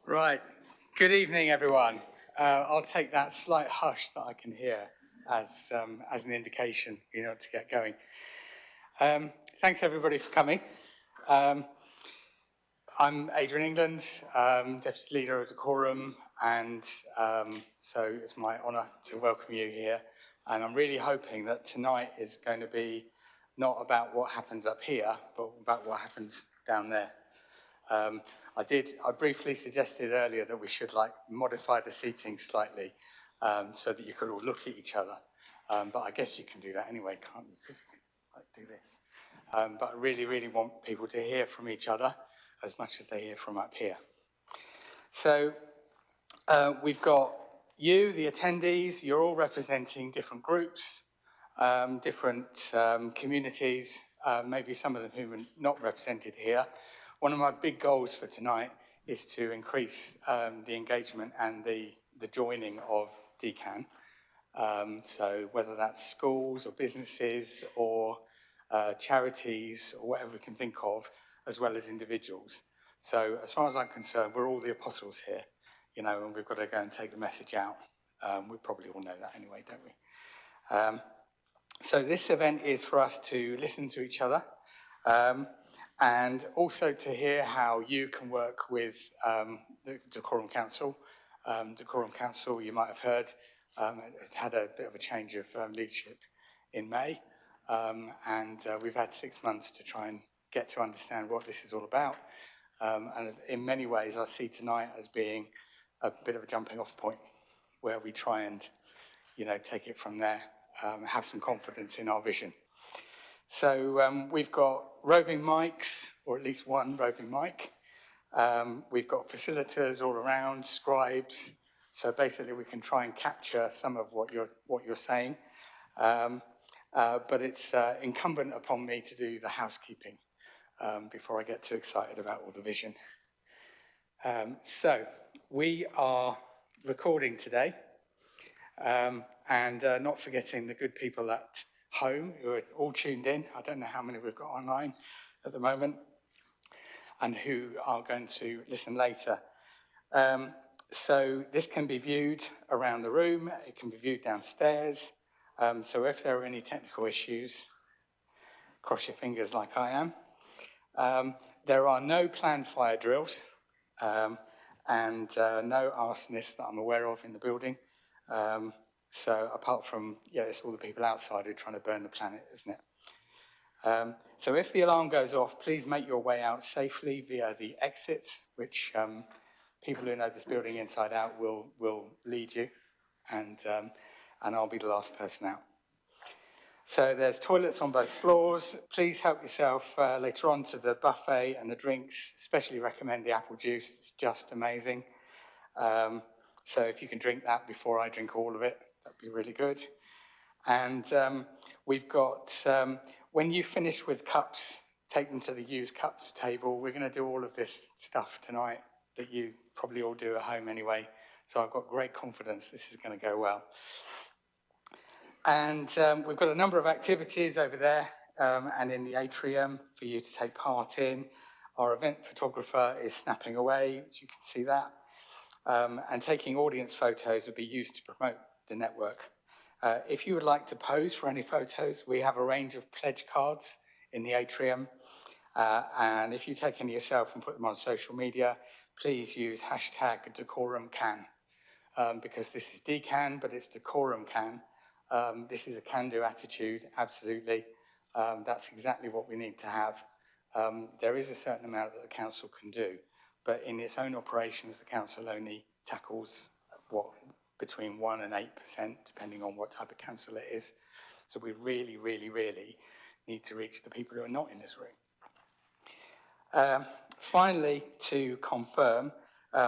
Right. Good evening, everyone. I'll take that slight hush that I can hear as an indication, to get going. Thanks, everybody, for coming. I'm Adrian England, Deputy Leader of Dacorum, and so it's my honour to welcome you here. And I'm really hoping that tonight is going to be not about what happens up here, but about what happens down there. I briefly suggested earlier that we should modify the seating slightly so that you could all look at each other. But I guess you can do that anyway, can't you? Because you can do this. But I really, really want people to hear from each other as much as they hear from up here. So we've got you, the attendees. You're all representing different groups, different communities, maybe some of them who are not represented here. One of my big goals for tonight is to increase the engagement and the joining of DCAN. So whether that's schools or businesses or charities or whatever we can think of, as well as individuals. So as far as I'm concerned, we're all the apostles here, and we've got to go and take the message out. We probably all know that anyway, don't we? So this event is for us to listen to each other, and also to hear how you can work with the Dacorum Council. Dacorum Council, you might have heard, it had a bit of a change of leadership in May, and we've had 6 months to try and get to understand what this is all about. And in many ways, I see tonight as being a bit of a jumping off point where we try and, take it from there, have some confidence in our vision. So we've got roving mics, or at least one roving mic. We've got facilitators all around, scribes. So basically we can try and capture some of what you're saying. But it's incumbent upon me to do the housekeeping before I get too excited about all the vision. So we are recording today, and not forgetting the good people at home who are all tuned in. I don't know how many we've got online at the moment, and who are going to listen later. So this can be viewed around the room, it can be viewed downstairs. So if there are any technical issues, cross your fingers like I am. There are no planned fire drills, and no arsonists that I'm aware of in the building. So apart from, it's all the people outside who are trying to burn the planet, isn't it? So if the alarm goes off, please make your way out safely via the exits, which people who know this building inside out will lead you, and I'll be the last person out. So there's toilets on both floors. Please help yourself later on to the buffet and the drinks. Especially recommend the apple juice. It's just amazing. So if you can drink that before I drink all of it, that'd be really good. And we've got, when you finish with cups, take them to the used cups table. We're going to do all of this stuff tonight that you probably all do at home anyway. So I've got great confidence this is going to go well. And we've got a number of activities over there and in the atrium for you to take part in. Our event photographer is snapping away, as you can see that. And taking audience photos will be used to promote the network. If you would like to pose for any photos, we have a range of pledge cards in the atrium. And if you take any yourself and put them on social media, please use hashtag DacorumCan, because this is DCAN, but it's DacorumCan. This is a can-do attitude, absolutely. That's exactly what we need to have. There is a certain amount that the council can do, but in its own operations, the council only tackles between 1% and 8%, depending on what type of council it is. So we really, really, really need to reach the people who are not in this room. Finally, to confirm,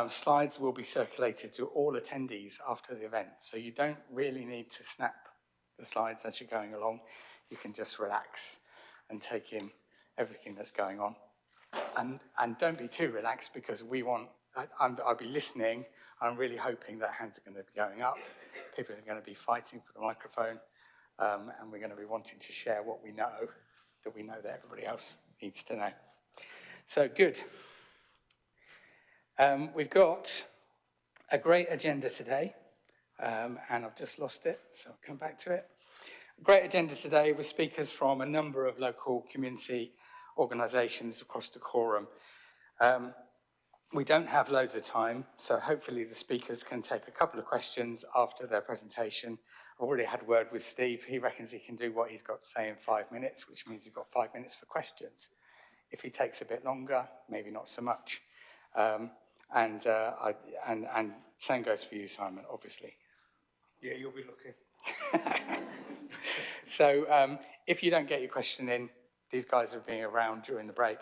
slides will be circulated to all attendees after the event. So you don't really need to snap the slides as you're going along. You can just relax and take in everything that's going on. And don't be too relaxed, because I'll be listening. I'm really hoping that hands are going to be going up. People are going to be fighting for the microphone. And we're going to be wanting to share what we know that everybody else needs to know. So good. We've got a great agenda today, and I've just lost it, so I'll come back to it. A great agenda today with speakers from a number of local community organisations across Dacorum. We don't have loads of time, so hopefully the speakers can take a couple of questions after their presentation. I've already had word with Steve. He reckons he can do what he's got to say in 5 minutes, which means he's got 5 minutes for questions. If he takes a bit longer, maybe not so much. And same goes for you, Simon, obviously. Yeah, you'll be lucky. So if you don't get your question in, these guys are being around during the break.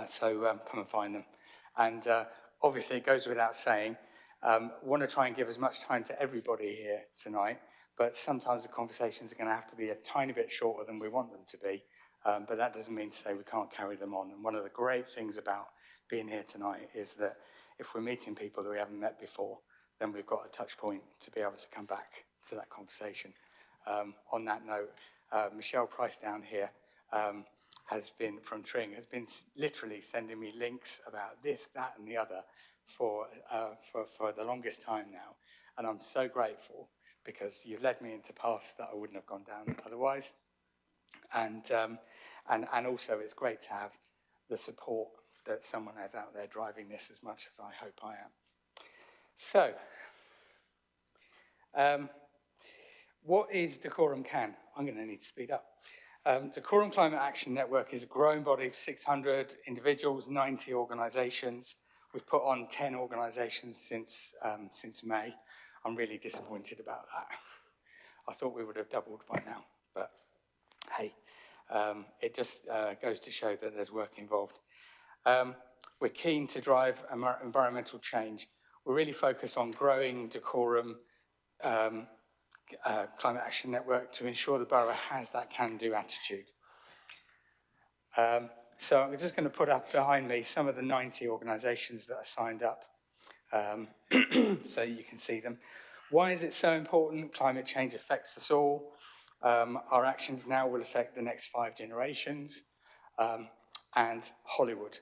So come and find them. And obviously, it goes without saying, want to try and give as much time to everybody here tonight, but sometimes the conversations are going to have to be a tiny bit shorter than we want them to be. But that doesn't mean to say we can't carry them on. And one of the great things about being here tonight is that if we're meeting people that we haven't met before, then we've got a touch point to be able to come back to that conversation. On that note, Michelle Price down here has been, from Tring, has been literally sending me links about this, that, and the other for the longest time now. And I'm so grateful because you've led me into paths that I wouldn't have gone down otherwise. And also it's great to have the support that someone has out there driving this as much as I hope I am. So, what is Dacorum Can? I'm going to need to speed up. Dacorum Climate Action Network is a growing body of 600 individuals, 90 organisations. We've put on 10 organisations since May. I'm really disappointed about that. I thought we would have doubled by now, but hey, it just goes to show that there's work involved. We're keen to drive environmental change. We're really focused on growing Dacorum Climate Action Network to ensure the borough has that can-do attitude. So I'm just going to put up behind me some of the 90 organisations that are signed up so you can see them. Why is it so important? Climate change affects us all. Our actions now will affect the next 5 generations. And Hollywood.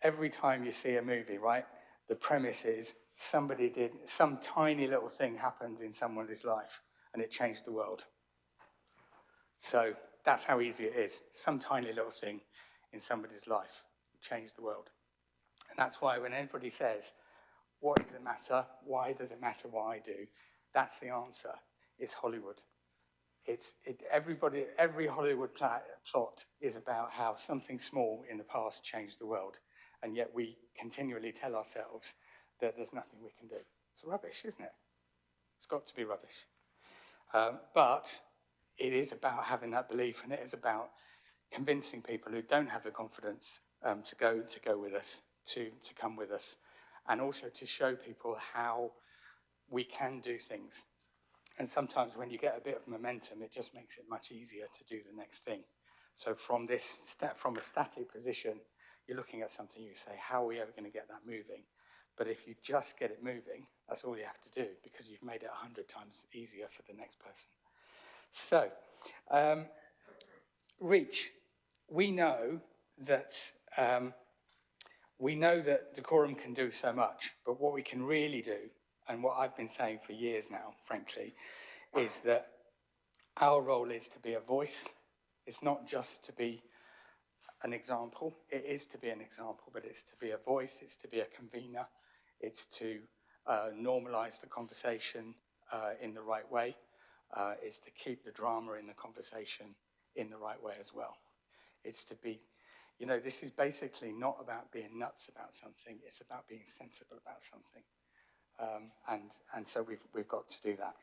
Every time you see a movie, right, the premise is some tiny little thing happened in someone's life and it changed the world. So that's how easy it is. Some tiny little thing in somebody's life changed the world. And that's why when anybody says, what does it matter? Why does it matter what I do? That's the answer. It's Hollywood. Every Hollywood plot is about how something small in the past changed the world. And yet we continually tell ourselves that there's nothing we can do. It's rubbish, isn't it? It's got to be rubbish. But it is about having that belief, and it is about convincing people who don't have the confidence to go with us, to come with us, and also to show people how we can do things. And sometimes when you get a bit of momentum, it just makes it much easier to do the next thing. So from a static position, you're looking at something, you say, how are we ever going to get that moving? But if you just get it moving, that's all you have to do, because you've made it 100 times easier for the next person. So, reach. We know that Dacorum can do so much, but what we can really do, and what I've been saying for years now, frankly, is that our role is to be a voice. It's not just to be an example. It is to be an example, but it's to be a voice, it's to be a convener, it's to normalise the conversation in the right way, it's to keep the drama in the conversation in the right way as well. It's to be, this is basically not about being nuts about something, it's about being sensible about something. And so we've got to do that.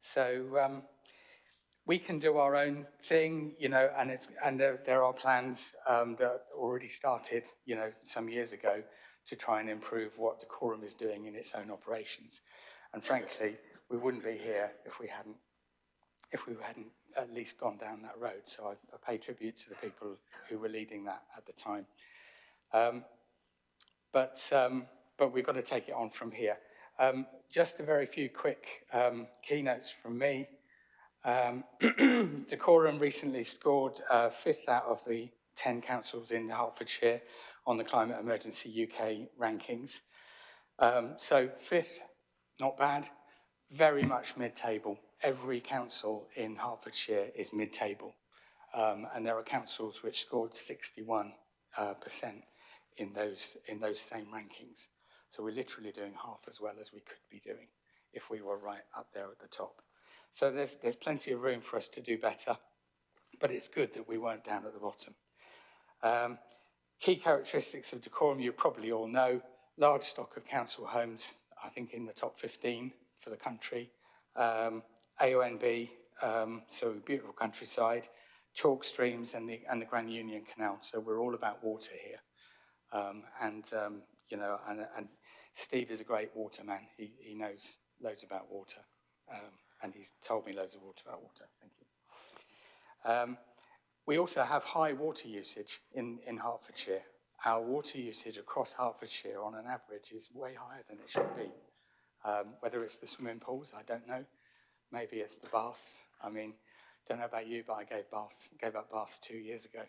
So we can do our own thing, and there are plans that already started, some years ago to try and improve what Dacorum is doing in its own operations. And frankly, we wouldn't be here if we hadn't at least gone down that road. So I pay tribute to the people who were leading that at the time. But we've got to take it on from here. Just a very few quick keynotes from me. Dacorum recently scored 5th out of the 10 councils in Hertfordshire on the Climate Emergency UK rankings. So fifth, not bad, very much mid-table. Every council in Hertfordshire is mid-table. And there are councils which scored 61% in those same rankings. So we're literally doing half as well as we could be doing if we were right up there at the top. So there's plenty of room for us to do better, but it's good that we weren't down at the bottom. Key characteristics of Dacorum you probably all know: large stock of council homes, I think in the top 15 for the country. AONB, so beautiful countryside, chalk streams and the Grand Union Canal. So we're all about water here. You know, and Steve is a great waterman. He knows loads about water, and he's told me loads of about water. Thank you. We also have high water usage in Hertfordshire. Our water usage across Hertfordshire on an average is way higher than it should be. Whether it's the swimming pools, I don't know. Maybe it's the baths. I mean, don't know about you, but I gave up baths 2 years ago.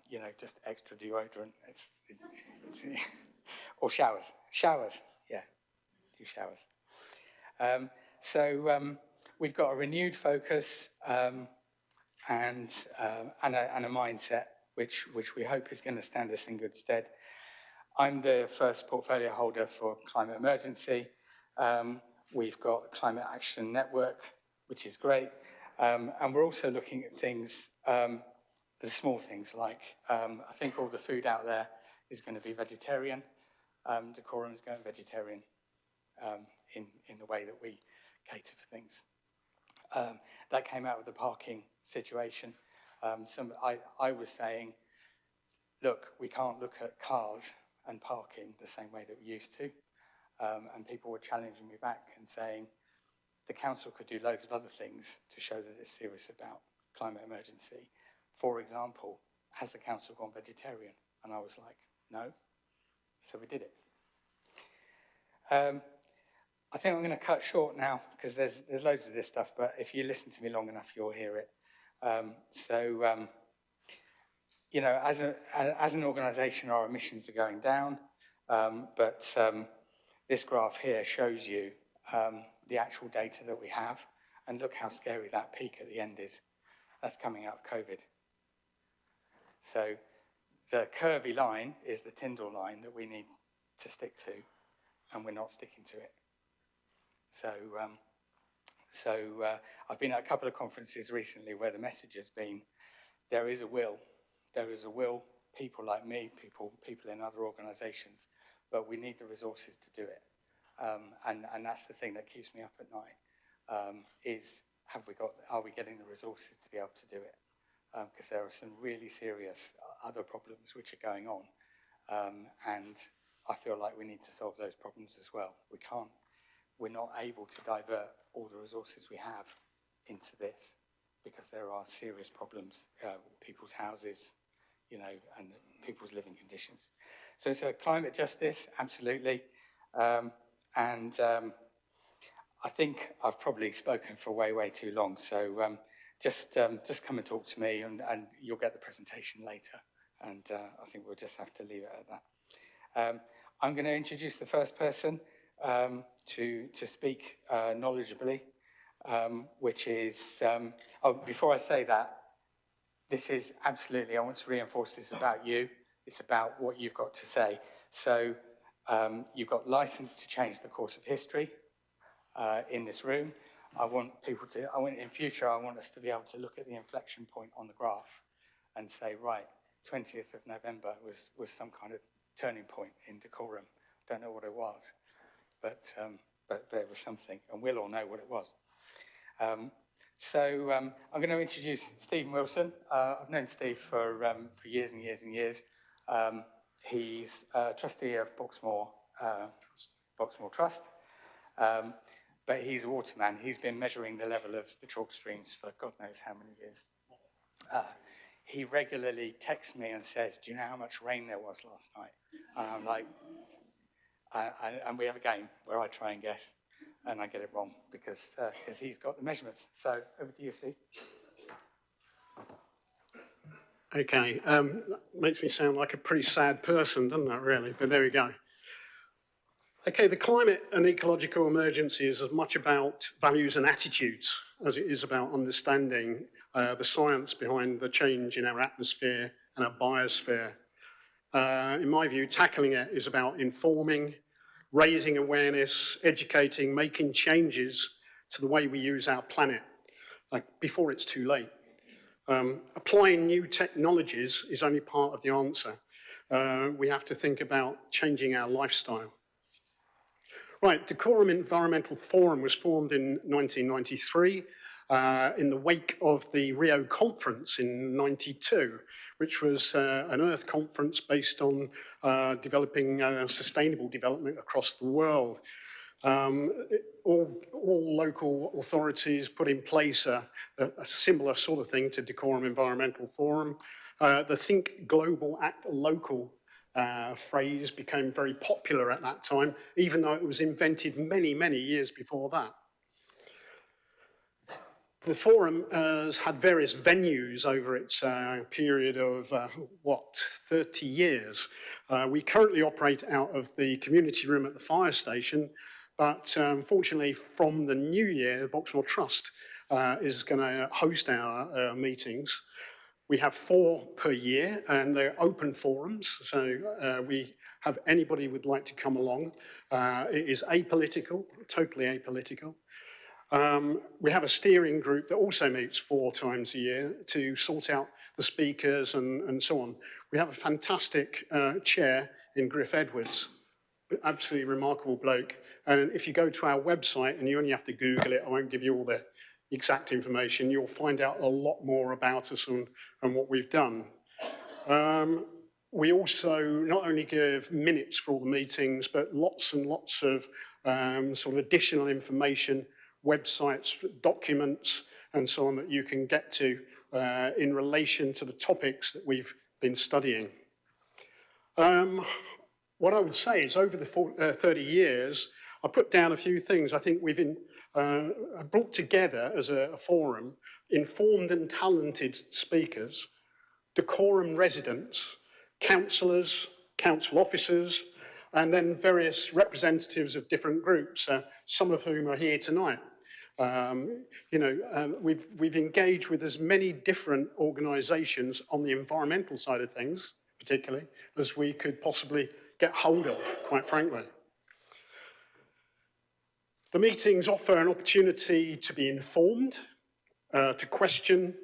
You know, just extra deodorant. Or showers. Showers, yeah, do showers. We've got a renewed focus and a mindset which we hope is going to stand us in good stead. I'm the first portfolio holder for climate emergency. We've got the Climate Action Network, which is great. And we're also looking at things, the small things like, I think all the food out there is going to be vegetarian. Dacorum is going vegetarian in the way that we cater for things. That came out of the parking situation. I was saying, look, we can't look at cars and parking the same way that we used to. And people were challenging me back and saying, the council could do loads of other things to show that it's serious about climate emergency. For example, has the council gone vegetarian? And I was like, no. So we did it. I think I'm going to cut short now because there's loads of this stuff, but if you listen to me long enough, you'll hear it. You know, as an organisation, our emissions are going down, but this graph here shows you the actual data that we have, and look how scary that peak at the end is. That's coming out of COVID. So the curvy line is the Tyndall line that we need to stick to, and we're not sticking to it. I've been at a couple of conferences recently where the message has been, there is a will, people like me, people in other organisations, but we need the resources to do it. And that's the thing that keeps me up at night, is are we getting the resources to be able to do it? Because there are some really serious other problems which are going on. And I feel like we need to solve those problems as well. We're not able to divert all the resources we have into this because there are serious problems with people's houses, you know, and people's living conditions. So climate justice, absolutely. I think I've probably spoken for way too long. So just come and talk to me and you'll get the presentation later. And I think we'll just have to leave it at that. I'm going to introduce the first person to speak knowledgeably, which is, before I say that, this is absolutely, I want to reinforce this about you. It's about what you've got to say. So you've got license to change the course of history in this room. In future, I want us to be able to look at the inflection point on the graph and say, right, 20th of November was some kind of turning point in Dacorum. Don't know what it was, but it was something, and we'll all know what it was. I'm going to introduce Stephen Wilson. I've known Steve for years and years and years. He's trustee of Boxmoor Trust, but he's a waterman. He's been measuring the level of the chalk streams for God knows how many years. He regularly texts me and says, do you know how much rain there was last night? And I'm like, and we have a game where I try and guess, and I get it wrong because he's got the measurements. So over to you, Steve. Okay, that makes me sound like a pretty sad person, doesn't it, really? But there we go. Okay, the climate and ecological emergency is as much about values and attitudes as it is about understanding the science behind the change in our atmosphere and our biosphere. In my view, tackling it is about informing, raising awareness, educating, making changes to the way we use our planet before it's too late. Applying new technologies is only part of the answer. We have to think about changing our lifestyle. Right, Dacorum Environmental Forum was formed in 1993 in the wake of the Rio conference in 92, which was an Earth conference based on developing sustainable development across the world. All local authorities put in place a similar sort of thing to Dacorum Environmental Forum. The Think Global, Act Local phrase became very popular at that time, even though it was invented many, many years before that. The forum has had various venues over its period of, 30 years. We currently operate out of the community room at the fire station, but unfortunately from the new year, the Boxmoor Trust is going to host our meetings. We have 4 per year, and they're open forums, so we have anybody would like to come along. It is apolitical, totally apolitical. We have a steering group that also meets 4 times a year to sort out the speakers and so on. We have a fantastic chair in Griff Edwards, absolutely remarkable bloke. And if you go to our website, and you only have to Google it, I won't give you all the exact information, you'll find out a lot more about us and what we've done. We also not only give minutes for all the meetings, but lots and lots of sort of additional information, websites, documents, and so on that you can get to in relation to the topics that we've been studying. What I would say is over the 30 years, I put down a few things. I think we've brought together as a forum informed and talented speakers, Dacorum residents, councillors, council officers, and then various representatives of different groups, some of whom are here tonight. We've engaged with as many different organisations on the environmental side of things, particularly, as we could possibly get hold of, quite frankly. The meetings offer an opportunity to be informed, to question,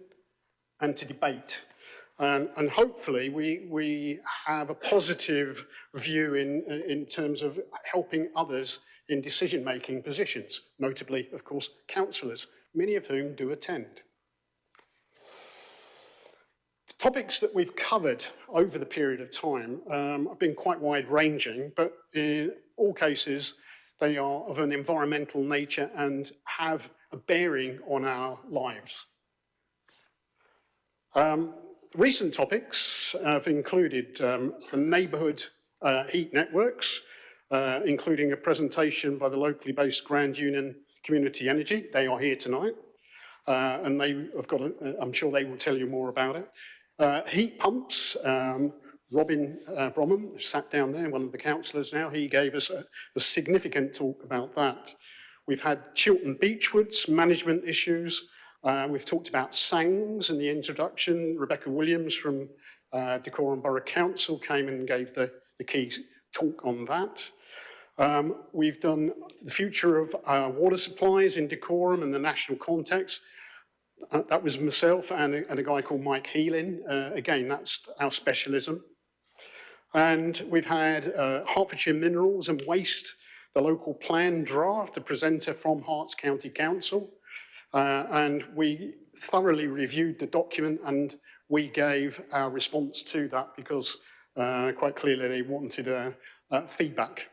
and to debate. And hopefully we have a positive view in terms of helping others in decision-making positions, notably, of course, councillors, many of whom do attend. The topics that we've covered over the period of time have been quite wide-ranging, but in all cases, they are of an environmental nature and have a bearing on our lives. Recent topics have included the neighbourhood heat networks, including a presentation by the locally based Grand Union Community Energy. They are here tonight, and they have got, I'm sure they will tell you more about it. Heat pumps, Robin Bromham sat down there, one of the councillors now, he gave us a significant talk about that. We've had Chiltern Beechwoods management issues. We've talked about SANGs in the introduction. Rebecca Williams from Dacorum Borough Council came and gave the key talk on that. We've done the future of water supplies in Dacorum and the national context. That was myself and a guy called Mike Heelan. Again, that's our specialism. And we've had Hertfordshire Minerals and Waste, the local plan draft, a presenter from Herts County Council. And we thoroughly reviewed the document and we gave our response to that because quite clearly they wanted feedback.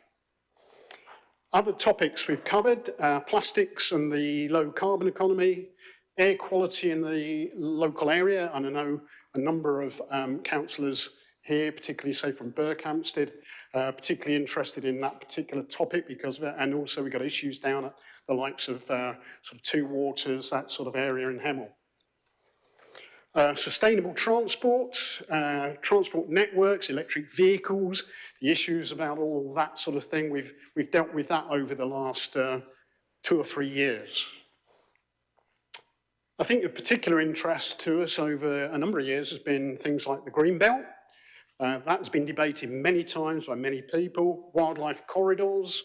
Other topics we've covered, plastics and the low carbon economy, air quality in the local area, and I know a number of councillors here, particularly say from Berkhamsted, particularly interested in that particular topic because of it, and also we've got issues down at the likes of sort of Two Waters, that sort of area in Hemel. Sustainable transport, transport networks, electric vehicles, the issues about all that sort of thing. We've dealt with that over the last 2 or 3 years. I think of particular interest to us over a number of years has been things like the Green Belt. That has been debated many times by many people, wildlife corridors,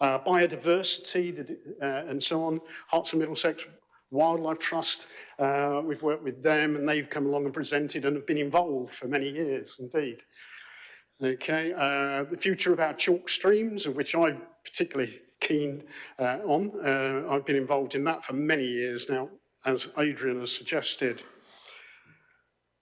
biodiversity, and so on. Herts and Middlesex Wildlife Trust, we've worked with them and they've come along and presented and have been involved for many years indeed. Okay, the future of our chalk streams, of which I'm particularly keen on. I've been involved in that for many years now, as Adrian has suggested.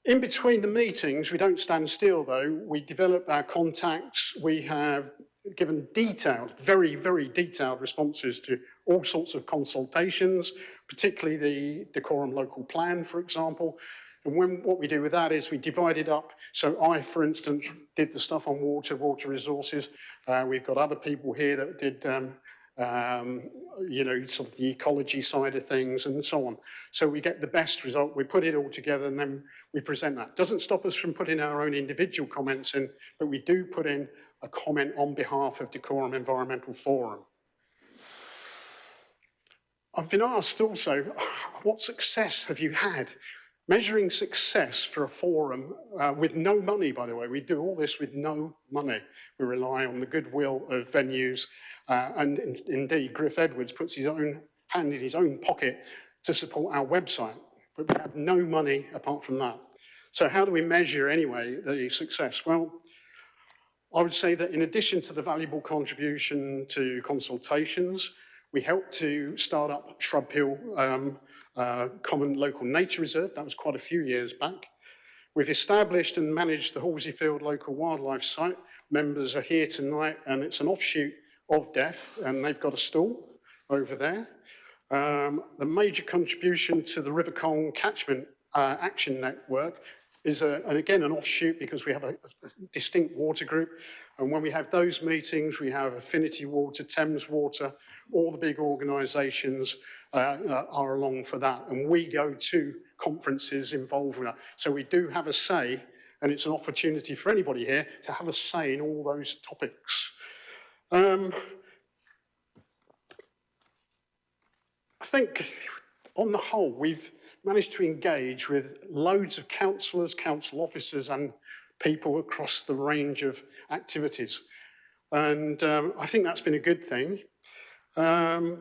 In between the meetings, we don't stand still though. We develop our contacts. We have given detailed, very, very detailed responses to all sorts of consultations, particularly the Dacorum local plan, for example. And what we do with that is we divide it up. So I, for instance, did the stuff on water resources. We've got other people here that did you know, sort of the ecology side of things and so on. So we get the best result, we put it all together and then we present that. Doesn't stop us from putting our own individual comments in, but we do put in a comment on behalf of Dacorum Environmental Forum. I've been asked also, what success have you had? Measuring success for a forum with no money, by the way. We do all this with no money. We rely on the goodwill of venues. And indeed, Griff Edwards puts his own hand in his own pocket to support our website. But we have no money apart from that. So how do we measure, anyway, the success? Well, I would say that in addition to the valuable contribution to consultations, we helped to start up Shrub Hill Common Local Nature Reserve. That was quite a few years back. We've established and managed the Halseyfield Local Wildlife Site. Members are here tonight, and it's an offshoot of DEF, and they've got a stall over there. The major contribution to the River Colne Catchment Action Network is, and again, an offshoot because we have a distinct water group. And when we have those meetings, we have Affinity Water, Thames Water, all the big organisations are along for that. And we go to conferences involved with that. So we do have a say, and it's an opportunity for anybody here to have a say in all those topics. I think on the whole, we've managed to engage with loads of councillors, council officers and people across the range of activities. And I think that's been a good thing. I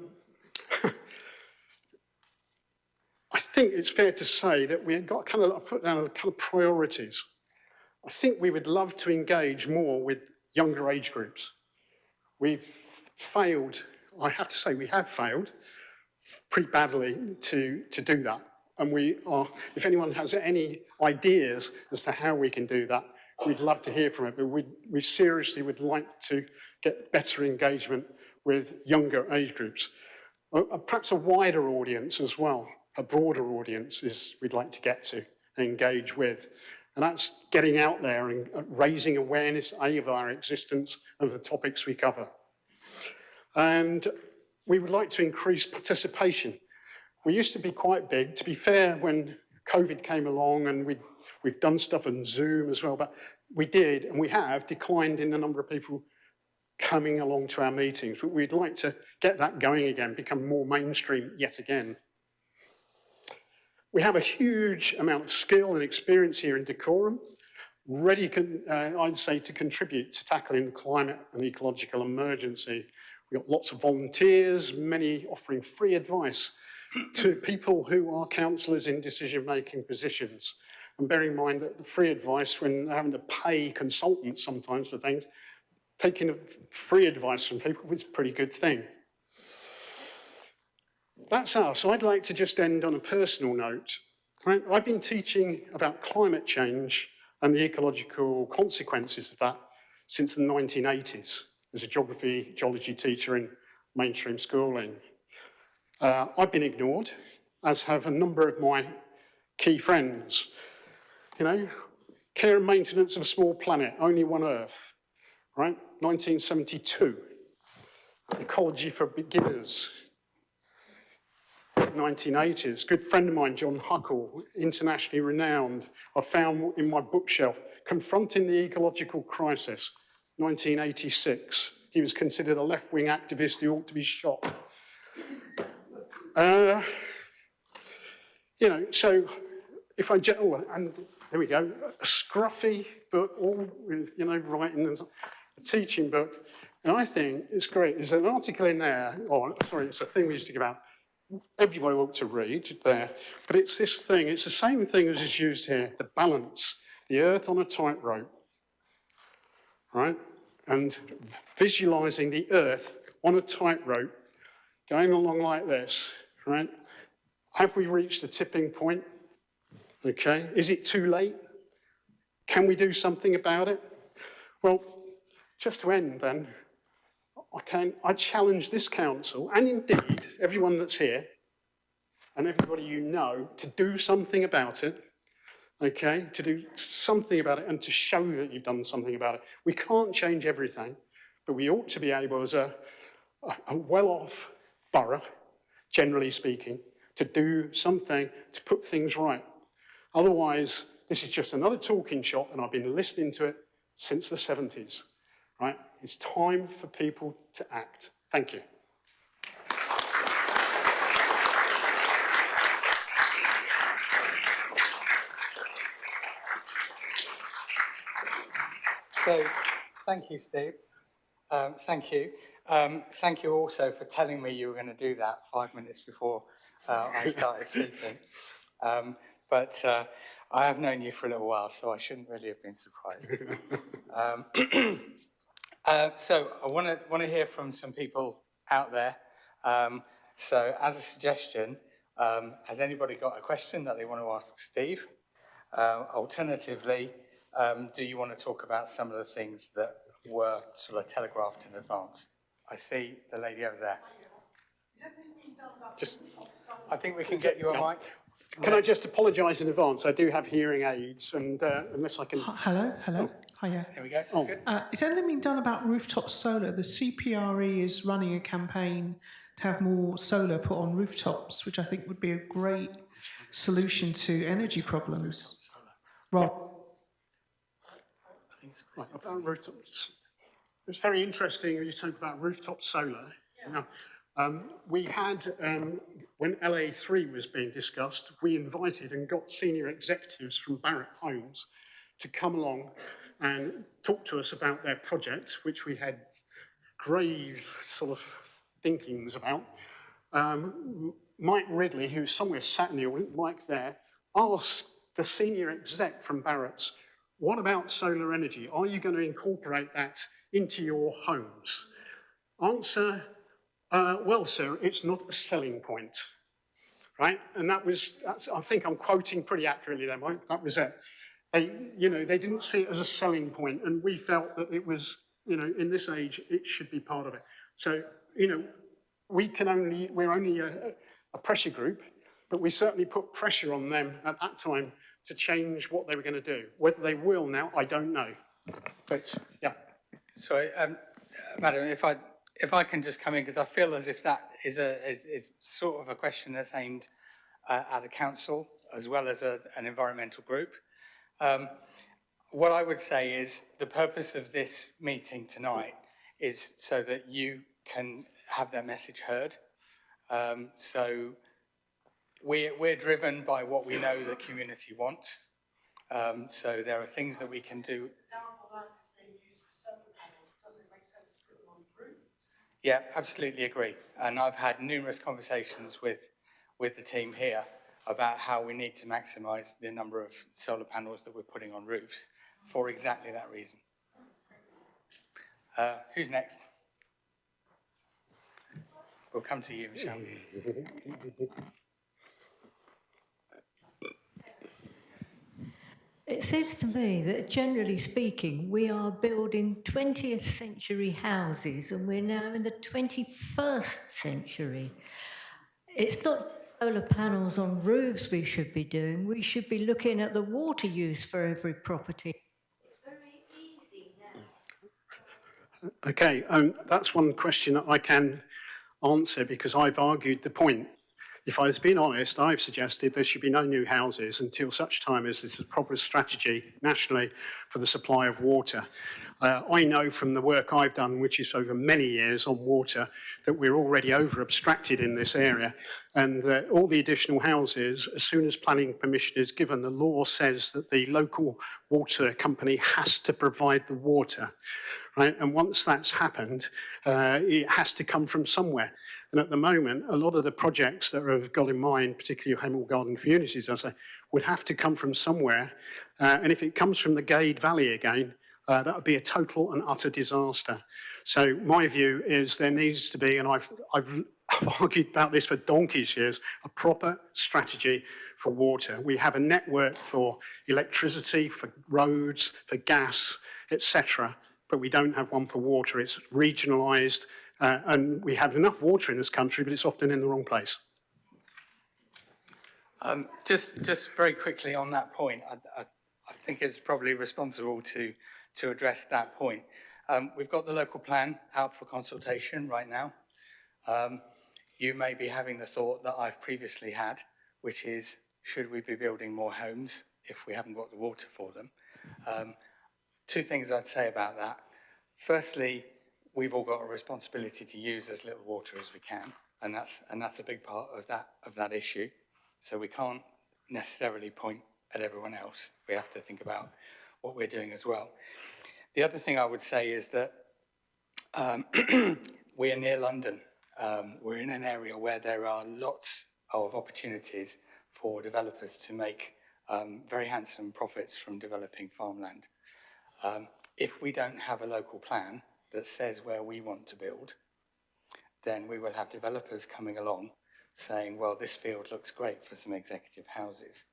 think it's fair to say that we've got kind of, I put down a kind of priorities. I think we would love to engage more with younger age groups. We've failed, I have to say we have failed pretty badly to do that. And we are, if anyone has any ideas as to how we can do that, we'd love to hear from it, but we seriously would like to get better engagement with younger age groups. Perhaps a wider audience as well, a broader audience is we'd like to get to and engage with. And that's getting out there and raising awareness of our existence and the topics we cover. And we would like to increase participation. We used to be quite big. To be fair, when COVID came along and we've done stuff on Zoom as well, but we did, and we have declined in the number of people coming along to our meetings. But we'd like to get that going again, become more mainstream yet again. We have a huge amount of skill and experience here in Dacorum, ready, I'd say, to contribute to tackling the climate and ecological emergency. We've got lots of volunteers, many offering free advice to people who are councillors in decision-making positions. And bear in mind that the free advice, when they're having to pay consultants sometimes for things, taking free advice from people is a pretty good thing. That's us. I'd like to just end on a personal note. Right? I've been teaching about climate change and the ecological consequences of that since the 1980s as a geology teacher in mainstream schooling. I've been ignored, as have a number of my key friends. You know, care and maintenance of a small planet, only one Earth, right? 1972. Ecology for beginners. 1980s. A good friend of mine, John Huckle, internationally renowned, I found in my bookshelf, Confronting the Ecological Crisis, 1986. He was considered a left-wing activist who ought to be shot. You know, so if I, and there we go, a scruffy book, all with, you know, writing and a teaching book. And I think it's great. There's an article in there, sorry, it's a thing we used to give out. Everybody ought to read there. But it's this thing, it's the same thing as is used here, the balance, the earth on a tightrope, right? And visualizing the earth on a tightrope, going along like this, right? Have we reached a tipping point? Okay, is it too late? Can we do something about it? Well, just to end then, I challenge this council, and indeed everyone that's here, and everybody you know, to do something about it, okay? To do something about it and to show that you've done something about it. We can't change everything, but we ought to be able, as a well-off borough, generally speaking, to do something to put things right. Otherwise, this is just another talking shop, and I've been listening to it since the 70s, right? It's time for people to act. Thank you. So, thank you, Steve. Thank you. Thank you also for telling me you were going to do that 5 minutes before I started speaking. But I have known you for a little while, so I shouldn't really have been surprised. So I want to hear from some people out there. So as a suggestion, has anybody got a question that they want to ask Steve? Alternatively, do you want to talk about some of the things that were sort of telegraphed in advance? I see the lady over there. Just, I think we can get you a mic. Can I just apologise in advance? I do have hearing aids, and unless I can... Hello. Hiya. Here we go. That's good. Is anything being done about rooftop solar? The CPRE is running a campaign to have more solar put on rooftops, which I think would be a great solution to energy problems. Right. Right, about rooftops. It's very interesting when you talk about rooftop solar. Yeah. Now, we had, when LA3 was being discussed, we invited and got senior executives from Barratt Homes to come along and talk to us about their project, which we had grave sort of thinkings about. Mike Ridley, who's somewhere sat in the audience, Mike there, asked the senior exec from Barratt's, what about solar energy? Are you going to incorporate that into your homes? Answer, well, sir, it's not a selling point, right? And that's, I think I'm quoting pretty accurately there, Mike. That was it. They didn't see it as a selling point, and we felt that it was, in this age, it should be part of it. So, we're only a pressure group, but we certainly put pressure on them at that time to change what they were going to do. Whether they will now, I don't know. But, yeah. Sorry, Madam, if I can just come in, because I feel as if that is sort of a question that's aimed at a council as well as an environmental group. What I would say is the purpose of this meeting tonight is so that you can have that message heard. So we're driven by what we know the community wants. So there are things that we can do. Yeah, absolutely agree. And I've had numerous conversations with the team here about how we need to maximise the number of solar panels that we're putting on roofs for exactly that reason. Who's next? We'll come to you, Michelle. It seems to me that generally speaking, we are building 20th century houses and we're now in the 21st century. It's not solar panels on roofs we should be doing. We should be looking at the water use for every property. It's very easy now. Okay, that's one question that I can answer because I've argued the point if I was being honest, I've suggested there should be no new houses until such time as there's a proper strategy nationally for the supply of water. I know from the work I've done, which is over many years on water, that we're already over-abstracted in this area, and that all the additional houses, as soon as planning permission is given, the law says that the local water company has to provide the water, right? And once that's happened, it has to come from somewhere. And at the moment, a lot of the projects that I've got in mind, particularly Hemel Garden Communities, I say, would have to come from somewhere. And if it comes from the Gade Valley again, that would be a total and utter disaster. So my view is there needs to be, and I've argued about this for donkey's years, a proper strategy for water. We have a network for electricity, for roads, for gas, etc., but we don't have one for water. It's regionalised, and we have enough water in this country, but it's often in the wrong place. Just very quickly on that point, I think it's probably responsible to address that point. We've got the local plan out for consultation right now. You may be having the thought that I've previously had, which is, should we be building more homes if we haven't got the water for them? Two things I'd say about that. Firstly, we've all got a responsibility to use as little water as we can, and that's a big part of that issue. So we can't necessarily point at everyone else. We have to think about what we're doing as well. The other thing I would say is that we're near London. We're in an area where there are lots of opportunities for developers to make very handsome profits from developing farmland. If we don't have a local plan that says where we want to build, then we will have developers coming along saying, well, this field looks great for some executive houses.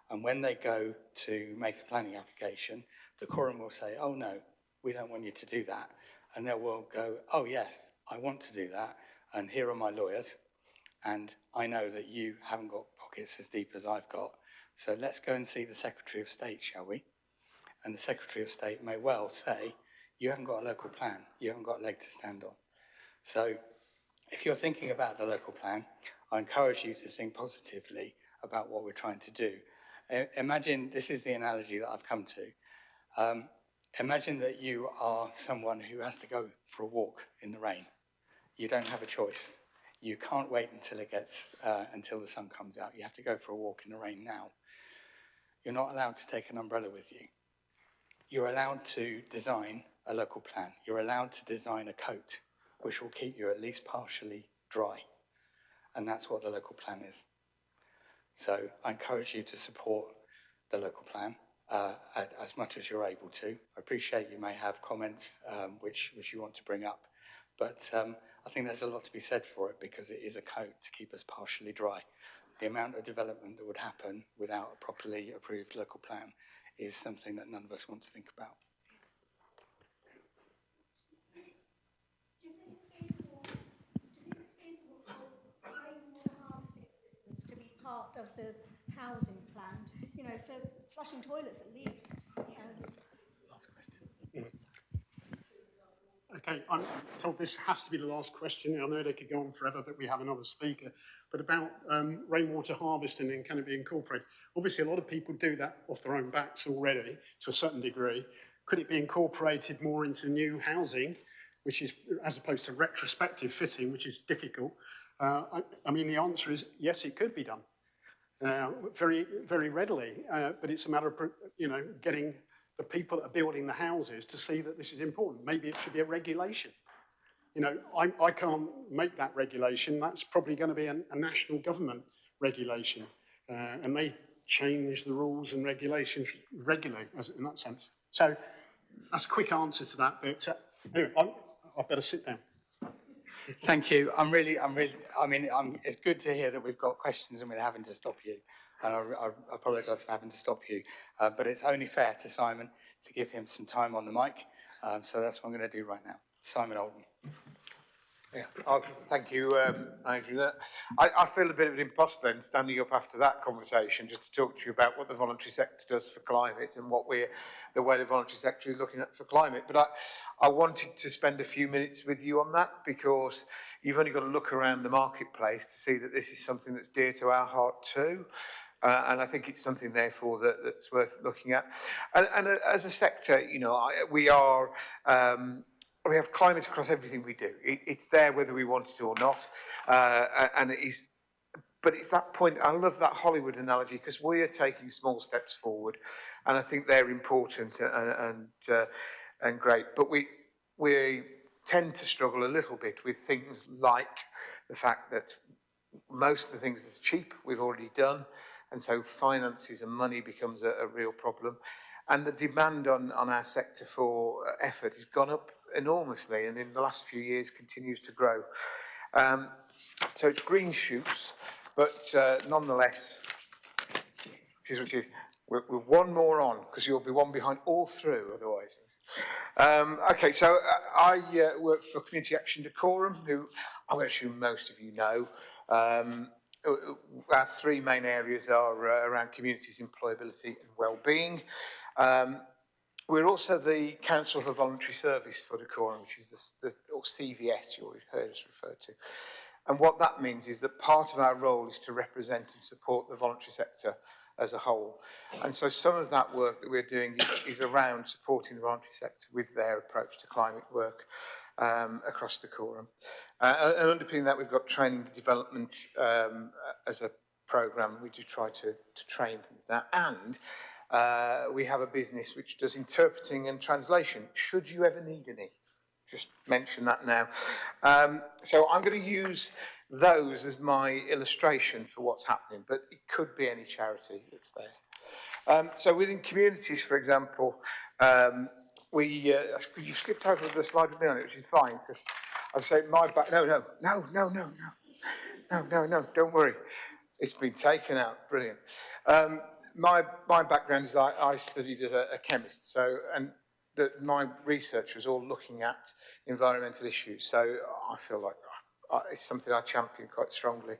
And when they go to make a planning application, Dacorum will say, oh no, we don't want you to do that. And they will go, oh yes, I want to do that. And here are my lawyers. And I know that you haven't got pockets as deep as I've got. So let's go and see the Secretary of State, shall we? And the Secretary of State may well say, you haven't got a local plan. You haven't got a leg to stand on. So if you're thinking about the local plan, I encourage you to think positively about what we're trying to do. Imagine, this is the analogy that I've come to. Imagine that you are someone who has to go for a walk in the rain. You don't have a choice. You can't wait until until the sun comes out. You have to go for a walk in the rain now. You're not allowed to take an umbrella with you. You're allowed to design a local plan. You're allowed to design a coat which will keep you at least partially dry. And that's what the local plan is. So I encourage you to support the local plan as much as you're able to. I appreciate you may have comments which you want to bring up, but I think there's a lot to be said for it because it is a coat to keep us partially dry. The amount of development that would happen without a properly approved local plan is something that none of us want to think about. Do you think it's feasible for rainwater harvesting systems to be part of the housing plan? You know, for flushing toilets at least. Last question. Okay, I'm told this has to be the last question. I know they could go on forever, but we have another speaker. But about rainwater harvesting and can it be incorporated? Obviously, a lot of people do that off their own backs already to a certain degree. Could it be incorporated more into new housing, which is, as opposed to retrospective fitting, which is difficult? I mean, the answer is yes, it could be done very, very readily. But it's a matter of, getting the people that are building the houses to see that this is important. Maybe it should be a regulation. I can't make that regulation. That's probably going to be a national government regulation. And they change the rules and regulations regularly in that sense. So that's a quick answer to that. But anyway, I better sit down. Thank you. It's good to hear that we've got questions and we're having to stop you. And I apologise for having to stop you. But it's only fair to Simon to give him some time on the mic. So that's what I'm going to do right now. Simon Oldham. Yeah, thank you, Andrew. I feel a bit of an imposter then, standing up after that conversation, just to talk to you about what the voluntary sector does for climate and the way the voluntary sector is looking at for climate. But I wanted to spend a few minutes with you on that because, you've only got to look around the marketplace to see that this is something that's dear to our heart too. And I think it's something, therefore, that's worth looking at. And as a sector, you know, we have climate across everything we do. It's there whether we want it or not. And it is, but it's that point, I love that Hollywood analogy, because we are taking small steps forward, and I think they're important and great. But we tend to struggle a little bit with things like the fact that most of the things that are cheap we've already done, and so finances and money becomes a real problem. And the demand on our sector for effort has gone up enormously, and in the last few years continues to grow. So it's green shoots, but nonetheless, it is what it is. We're one more on, because you'll be one behind all through otherwise. Okay, so I work for Community Action Dacorum, who I'm going to assume most of you know. Our three main areas are around communities, employability and well-being. We're also the Council for Voluntary Service for Dacorum, which is or CVS, you already heard us referred to. And what that means is that part of our role is to represent and support the voluntary sector as a whole. And so some of that work that we're doing is around supporting the voluntary sector with their approach to climate work across Dacorum. And underpinning that, we've got training and development as a programme. We do try to train things that. And we have a business which does interpreting and translation, should you ever need any. Just mention that now. So I'm going to use those as my illustration for what's happening, but it could be any charity that's there. So within communities, for example, you skipped over the slide with me on it, which is fine, because I say my back. No, don't worry. It's been taken out. Brilliant. My background is I studied as a chemist, so my research was all looking at environmental issues. So I feel like it's something I champion quite strongly.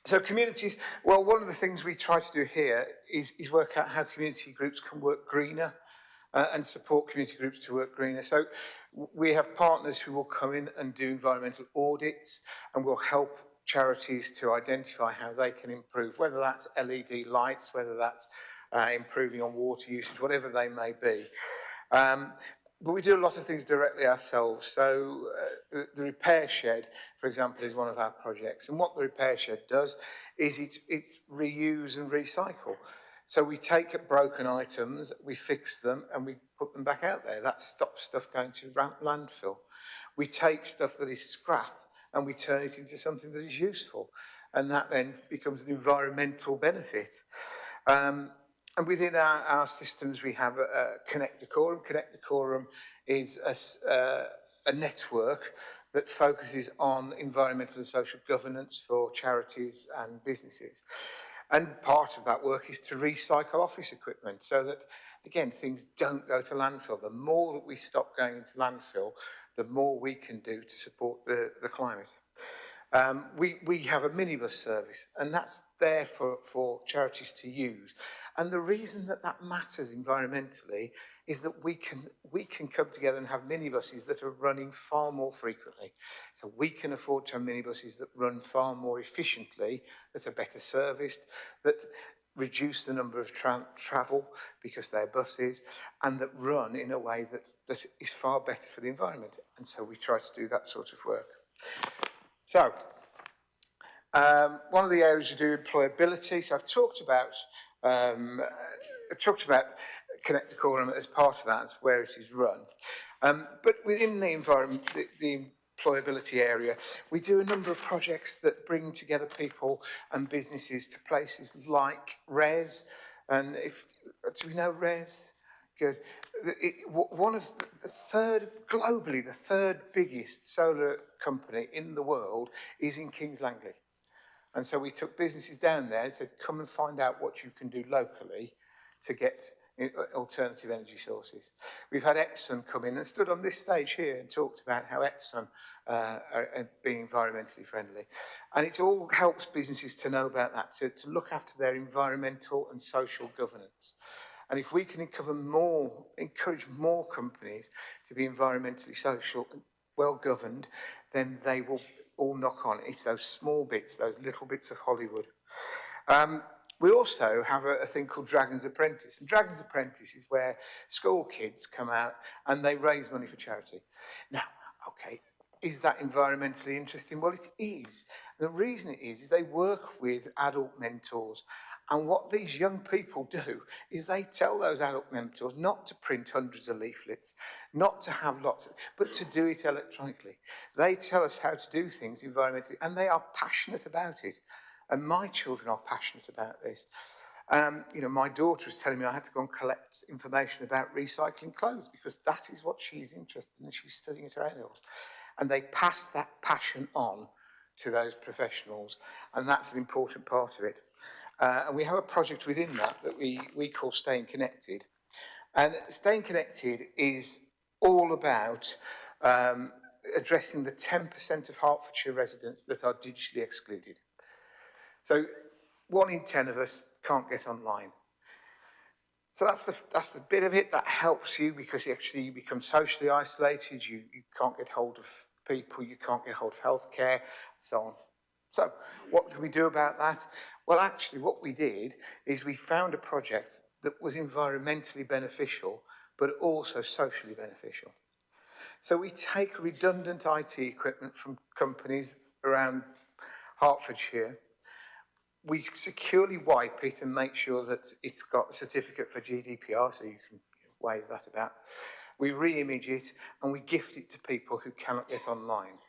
So communities, well, one of the things we try to do here is work out how community groups can work greener and support community groups to work greener. So we have partners who will come in and do environmental audits and will help charities to identify how they can improve, whether that's LED lights, whether that's improving on water usage, whatever they may be. But we do a lot of things directly ourselves. So the repair shed, for example, is one of our projects. And what the repair shed does is it's reuse and recycle. So we take broken items, we fix them, and we put them back out there. That stops stuff going to landfill. We take stuff that is scrap and we turn it into something that is useful. And that then becomes an environmental benefit. And within our systems, we have Connect Dacorum. Connect Dacorum is a network that focuses on environmental and social governance for charities and businesses. And part of that work is to recycle office equipment so that, again, things don't go to landfill. The more that we stop going into landfill, the more we can do to support the climate. We have a minibus service, and that's there for charities to use. And the reason that matters environmentally is that we can come together and have minibuses that are running far more frequently. So we can afford to have minibuses that run far more efficiently, that are better serviced, that reduce the number of travel because they're buses, and that run in a way that is far better for the environment. And so we try to do that sort of work. So, one of the areas we do employability. So I've talked about Connect Dacorum as part of that, it's where it is run. But within the environment, the employability area, we do a number of projects that bring together people and businesses to places like RES. And do we know RES? Good. One of globally, the third biggest solar company in the world is in Kings Langley. And so we took businesses down there and said, come and find out what you can do locally to get alternative energy sources. We've had Epsom come in and stood on this stage here and talked about how Epsom are being environmentally friendly. And it all helps businesses to know about that, to look after their environmental and social governance. And if we can encourage more companies to be environmentally social, well governed, then they will all knock on. It's those small bits, those little bits of Hollywood. We also have a thing called Dragon's Apprentice. And Dragon's Apprentice is where school kids come out and they raise money for charity. Now, okay, is that environmentally interesting? Well, it is. And the reason it is they work with adult mentors. And what these young people do is they tell those adult mentors not to print hundreds of leaflets, not to have lots, but to do it electronically. They tell us how to do things environmentally, and they are passionate about it. And my children are passionate about this. My daughter was telling me I had to go and collect information about recycling clothes because that is what she's interested in. She's studying at her A-levels. And they pass that passion on to those professionals. And that's an important part of it. And we have a project within that we call Staying Connected. And Staying Connected is all about addressing the 10% of Hertfordshire residents that are digitally excluded. So 1 in 10 of us can't get online. So that's the bit of it that helps you because actually you become socially isolated, you can't get hold of people, you can't get hold of healthcare, so on. So what do we do about that? Well, actually what we did is we found a project that was environmentally beneficial, but also socially beneficial. So we take redundant IT equipment from companies around Hertfordshire. We securely wipe it and make sure that it's got a certificate for GDPR, so you can wave that about. We re-image it and we gift it to people who cannot get online.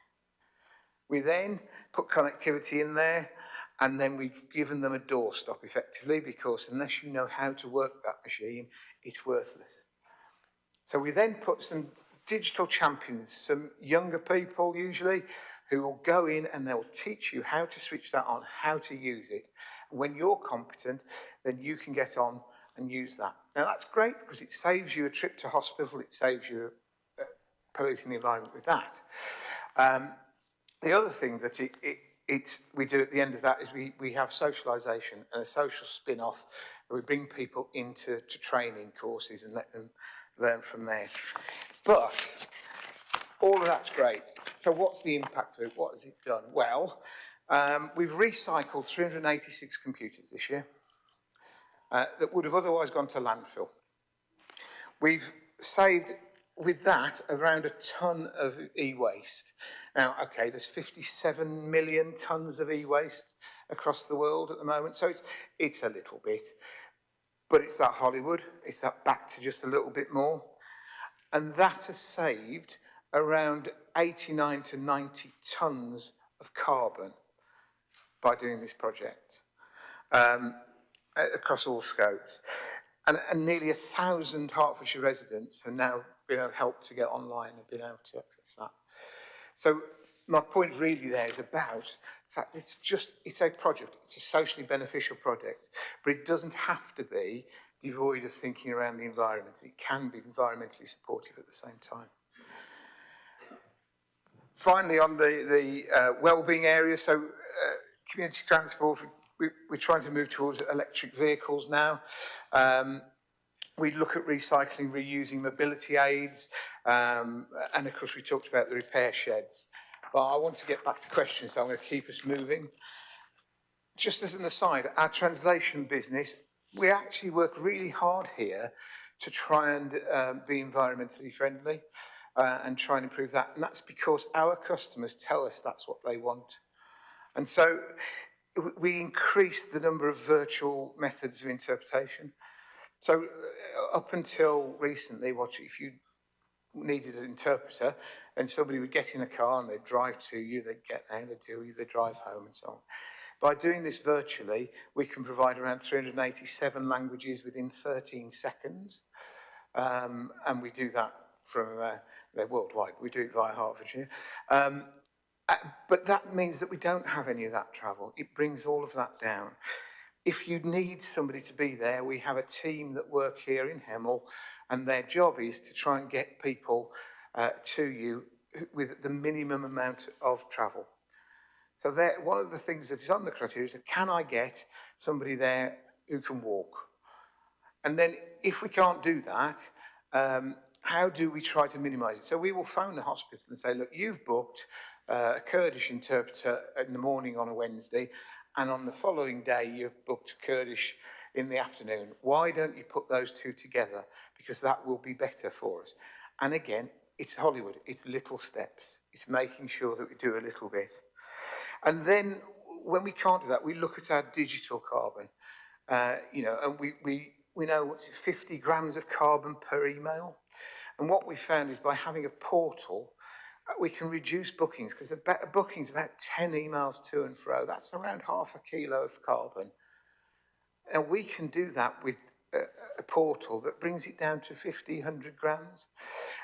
We then put connectivity in there and then we've given them a doorstop effectively because unless you know how to work that machine, it's worthless. So we then put some digital champions, some younger people usually, who will go in and they'll teach you how to switch that on, how to use it. And when you're competent, then you can get on and use that. Now that's great because it saves you a trip to hospital, it saves you polluting the environment with that. The other thing that we do at the end of that is we have socialisation and a social spin-off where we bring people into training courses and let them learn from there. But all of that's great. So what's the impact of it? What has it done? Well, we've recycled 386 computers this year that would have otherwise gone to landfill. We've saved, with that, around a tonne of e-waste. Now, okay, there's 57 million tonnes of e-waste across the world at the moment, so it's a little bit. But it's that Hollywood, it's that back to just a little bit more. And that has saved around 89 to 90 tonnes of carbon by doing this project across all scopes. And nearly 1,000 Hertfordshire residents have now been helped to get online and been able to access that. So my point really there is about the fact it's a project, it's a socially beneficial project, but it doesn't have to be devoid of thinking around the environment. It can be environmentally supportive at the same time. Finally, on the wellbeing area, so community transport, we're trying to move towards electric vehicles now. We look at recycling, reusing mobility aids, and of course we talked about the repair sheds. But I want to get back to questions, so I'm going to keep us moving. Just as an aside, our translation business, we actually work really hard here to try and be environmentally friendly and try and improve that. And that's because our customers tell us that's what they want. And so we increase the number of virtual methods of interpretation. So up until recently, if you needed an interpreter, then somebody would get in a car and they'd drive to you, they'd get there, they'd deal with you, they'd drive home and so on. By doing this virtually, we can provide around 387 languages within 13 seconds. And we do that from, they're worldwide, we do it via Hertfordshire. But that means that we don't have any of that travel. It brings all of that down. If you need somebody to be there, we have a team that work here in Hemel, and their job is to try and get people to you with the minimum amount of travel. So one of the things that is on the criteria is that can I get somebody there who can walk? And then if we can't do that, how do we try to minimise it? So we will phone the hospital and say, look, you've booked a Kurdish interpreter in the morning on a Wednesday, and on the following day you've booked Kurdish in the afternoon. Why don't you put those two together? Because that will be better for us. And again, it's Hollywood, it's little steps. It's making sure that we do a little bit. And then when we can't do that, we look at our digital carbon, and we know what's 50 grams of carbon per email. And what we found is by having a portal, we can reduce bookings, because a booking's about 10 emails to and fro. That's around half a kilo of carbon. And we can do that with a portal that brings it down to 50, 100 grams.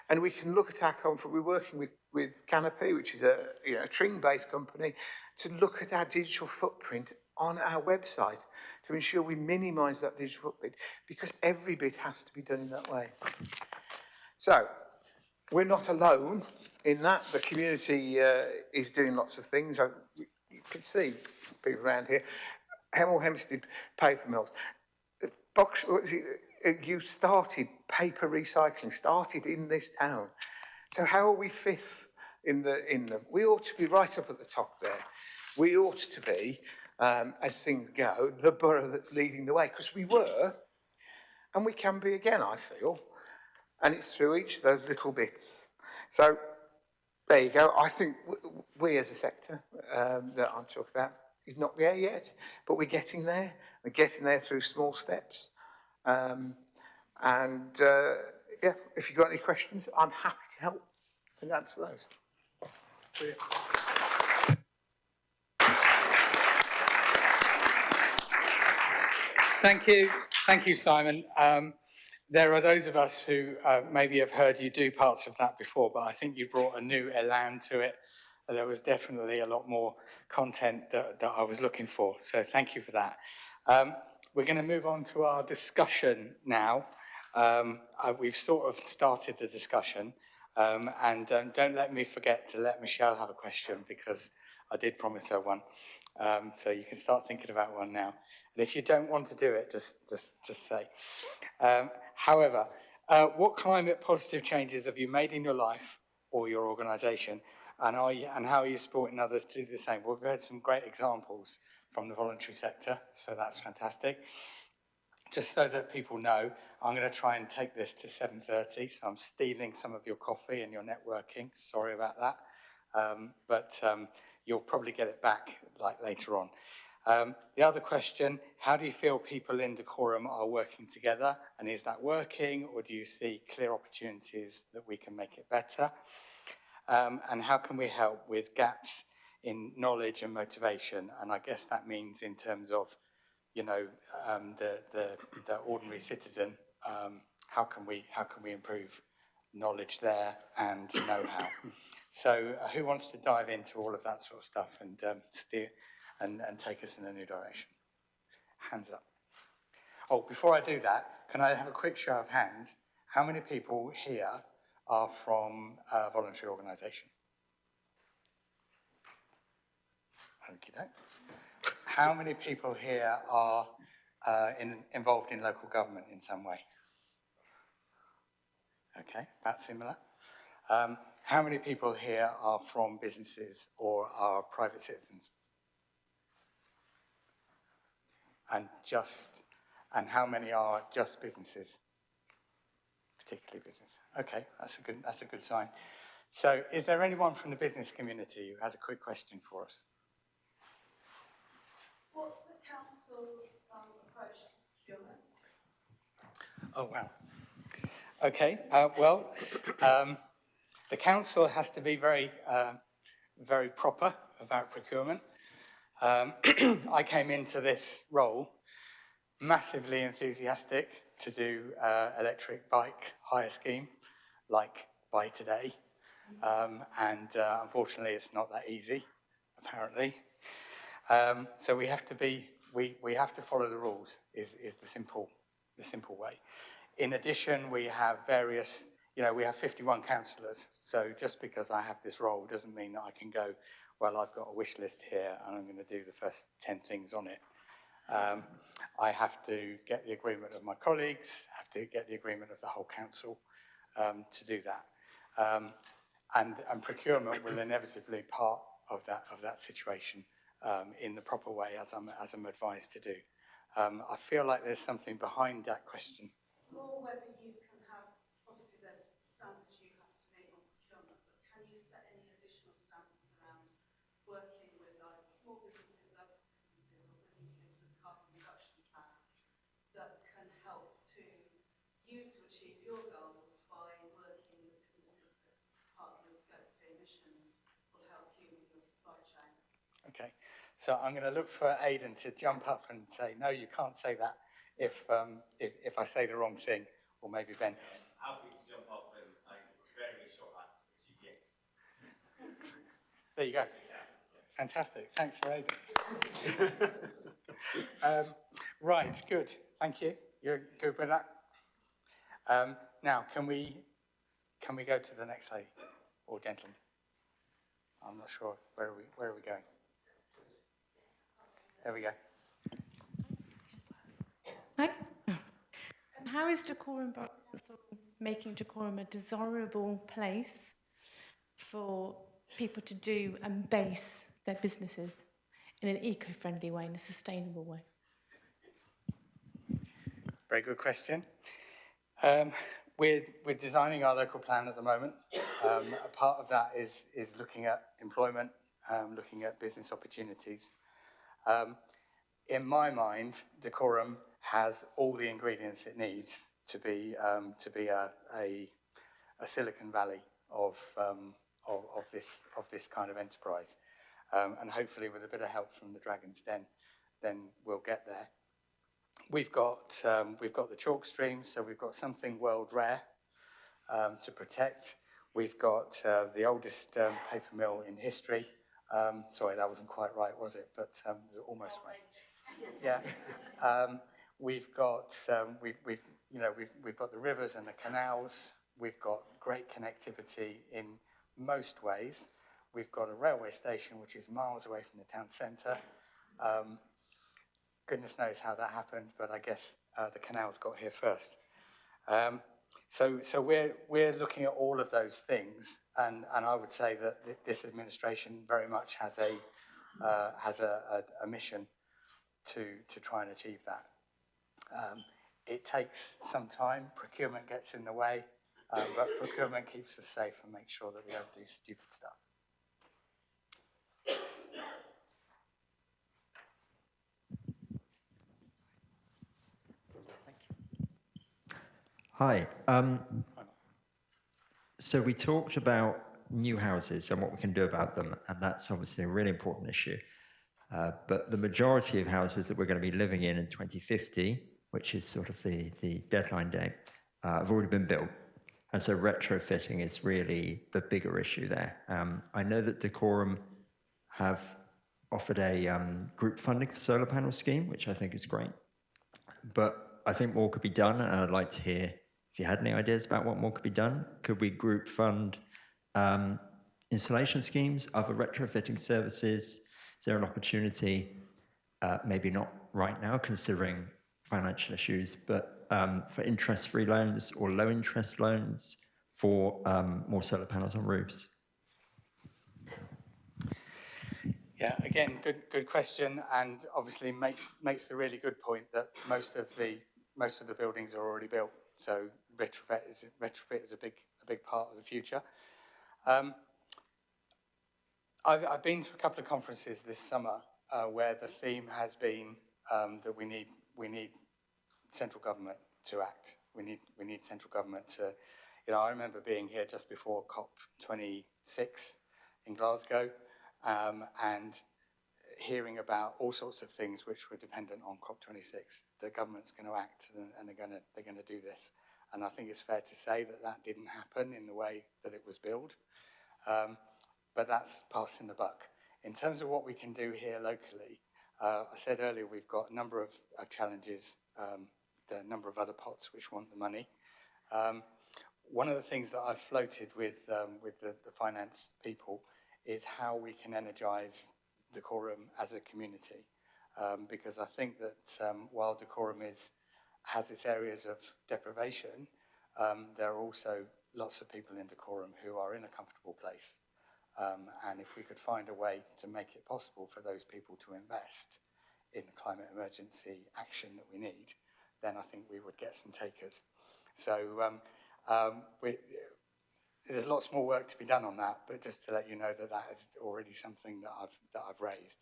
And we can look at our carbon. We're working with Canopy, which is a Tring-based company, to look at our digital footprint on our website to ensure we minimise that digital footprint, because every bit has to be done in that way. So we're not alone in that. The community is doing lots of things. You can see people around here. Hemel Hempstead paper mills. You started paper recycling, started in this town. So how are we fifth in the? We ought to be right up at the top there. We ought to be, as things go, the borough that's leading the way, because we were, and we can be again, I feel. And it's through each of those little bits. So there you go. I think we as a sector that I'm talking about is not there yet, but we're getting there. We're getting there through small steps. Yeah, if you've got any questions, I'm happy to help and answer those. Brilliant. Thank you, Simon. There are those of us who maybe have heard you do parts of that before, but I think you brought a new elan to it. There was definitely a lot more content that I was looking for, so thank you for that. We're going to move on to our discussion now. We've sort of started the discussion, and don't let me forget to let Michelle have a question, because I did promise her one. So you can start thinking about one now. And if you don't want to do it, just say. However, what climate positive changes have you made in your life or your organisation, and how are you supporting others to do the same? Well, we've heard some great examples from the voluntary sector, so that's fantastic. Just so that people know, I'm going to try and take this to 7:30, so I'm stealing some of your coffee and your networking. Sorry about that, but you'll probably get it back like later on. The other question, how do you feel people in Dacorum are working together, and is that working, or do you see clear opportunities that we can make it better? And how can we help with gaps in knowledge and motivation? And I guess that means in terms of, you know, the ordinary citizen, how can we improve knowledge there and know-how? So who wants to dive into all of that sort of stuff and steer and take us in a new direction? Hands up. Oh, before I do that, can I have a quick show of hands? How many people here are from a voluntary organisation? Okay. How many people here are involved in local government in some way? Okay, that's similar. How many people here are from businesses or are private citizens? And how many are just businesses? Particularly business. Okay, that's a good sign. So, is there anyone from the business community who has a quick question for us? What's the council's approach to procurement? Oh, wow. Okay, the council has to be very, very proper about procurement. I came into this role massively enthusiastic to do electric bike hire scheme, like Buy Today. Unfortunately, it's not that easy, apparently. So we have to follow the rules, is the simple way. In addition, we have we have 51 councillors. So just because I have this role doesn't mean that I can go, well, I've got a wish list here and I'm going to do the first 10 things on it. I have to get the agreement of my colleagues, have to get the agreement of the whole council to do that. and procurement will inevitably be part of that situation in the proper way, as I'm advised to do. I feel like there's something behind that question. It's more whether you can have, obviously there's standards you have to meet on procurement, but can you set any additional standards around working with either small businesses, local businesses, or businesses with carbon reduction plan that can help you to achieve your goals by working with businesses that, as part of your scope 3 emissions, will help you with your supply chain? Okay, so I'm going to look for Aidan to jump up and say, no, you can't say that if I say the wrong thing, or maybe Ben. Happy to jump up and I give a very short answer, which is yes. There you go. Fantastic. Thanks for Aidan. Right, good. Thank you. You're good with that? Now, can we go to the next lady or gentleman? I'm not sure. Where are we going? There we go. Hi. How is Dacorum making Dacorum a desirable place for people to do and base their businesses in an eco-friendly way, in a sustainable way? Very good question. We're designing our local plan at the moment. A part of that is looking at employment, looking at business opportunities. In my mind, Dacorum has all the ingredients it needs to be a Silicon Valley of this kind of enterprise, and hopefully with a bit of help from the Dragon's Den, then we'll get there. We've got the chalk streams, so we've got something world rare to protect. We've got the oldest paper mill in history. Sorry, that wasn't quite right, was it? But it was almost right. Yeah. We've got we've got the rivers and the canals. We've got great connectivity in most ways. We've got a railway station which is miles away from the town centre. Goodness knows how that happened, but I guess the canals got here first. So we're looking at all of those things, and I would say that this administration very much has a mission to try and achieve that. It takes some time. Procurement gets in the way, but procurement keeps us safe and makes sure that we don't do stupid stuff. Hi. So we talked about new houses and what we can do about them, and that's obviously a really important issue. But the majority of houses that we're going to be living in 2050, which is sort of the deadline date, have already been built. And so retrofitting is really the bigger issue there. I know that Dacorum have offered a group funding for solar panel scheme, which I think is great. But I think more could be done, and I'd like to hear if you had any ideas about what more could be done. Could we group fund installation schemes, other retrofitting services? Is there an opportunity, maybe not right now considering financial issues, but for interest-free loans or low-interest loans for more solar panels on roofs? Yeah, again, good question, and obviously makes the really good point that most of the buildings are already built. So retrofit is a big part of the future. I've been to a couple of conferences this summer where the theme has been that we need central government to act. We need central government to, I remember being here just before COP26 in Glasgow, and hearing about all sorts of things which were dependent on COP26. The government's going to act, and they're going to do this. And I think it's fair to say that didn't happen in the way that it was billed. But that's passing the buck. In terms of what we can do here locally, I said earlier we've got a number of challenges, there are a number of other pots which want the money. One of the things that I've floated with the finance people is how we can energise Dacorum as a community, because I think that while Dacorum has its areas of deprivation, there are also lots of people in Dacorum who are in a comfortable place. And if we could find a way to make it possible for those people to invest in the climate emergency action that we need, then I think we would get some takers. So there's lots more work to be done on that, but just to let you know that that is already something that I've raised.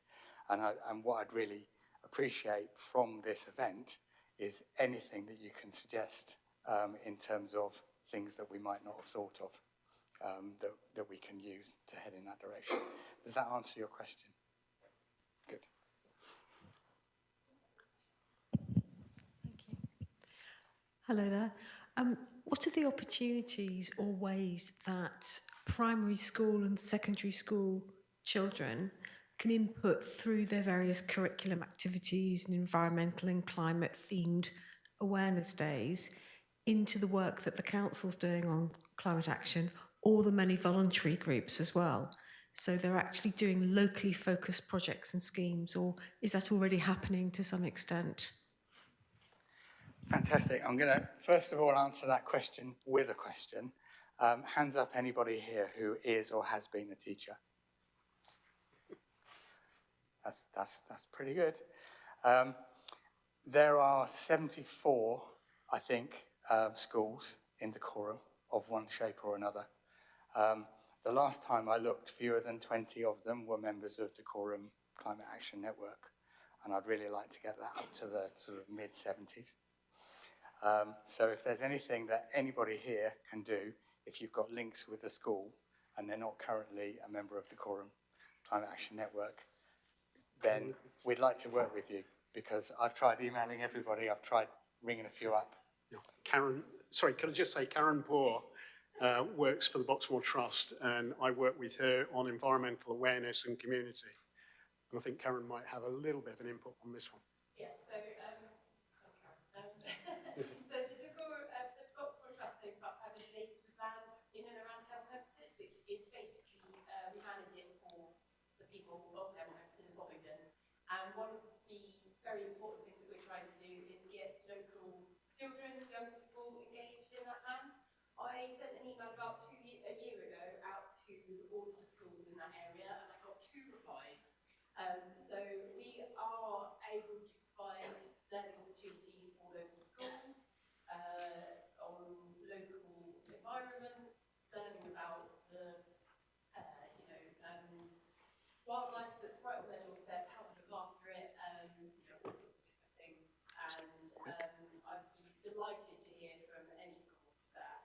And what I'd really appreciate from this event is anything that you can suggest in terms of things that we might not have thought of that we can use to head in that direction. Does that answer your question? Good. Thank you. Hello there. What are the opportunities or ways that primary school and secondary school children can input through their various curriculum activities and environmental and climate themed awareness days into the work that the council's doing on climate action, or the many voluntary groups as well? So they're actually doing locally focused projects and schemes, or is that already happening to some extent? Fantastic. I'm going to, first of all, answer that question with a question. Hands up anybody here who is or has been a teacher. That's pretty good. There are 74, I think, schools in Dacorum of one shape or another. The last time I looked, fewer than 20 of them were members of Dacorum Climate Action Network, and I'd really like to get that up to the sort of mid-70s. So if there's anything that anybody here can do, if you've got links with the school and they're not currently a member of Dacorum Climate Action Network, then we'd like to work with you, because I've tried emailing everybody, I've tried ringing a few up. Karen, sorry, could I just say Karen Poor works for the Boxmoor Trust, and I work with her on environmental awareness and community. And I think Karen might have a little bit of an input on this one. Yeah, so, so the Dacorum Trust owns about 500 acres of land in and around Hempstead, which is basically, we manage it for the people of Hempstead and Bovingdon. And one of the very important things that we're trying to do is get local children, young people engaged in that land. I sent an email about a year ago out to all of the schools in that area, and I got 2 replies. So we are able to provide learning opportunities for local schools, on local environment, learning about the, wildlife that's right on their doorstep, how to look after it, all sorts of different things. And I'd be delighted to hear from any schools that,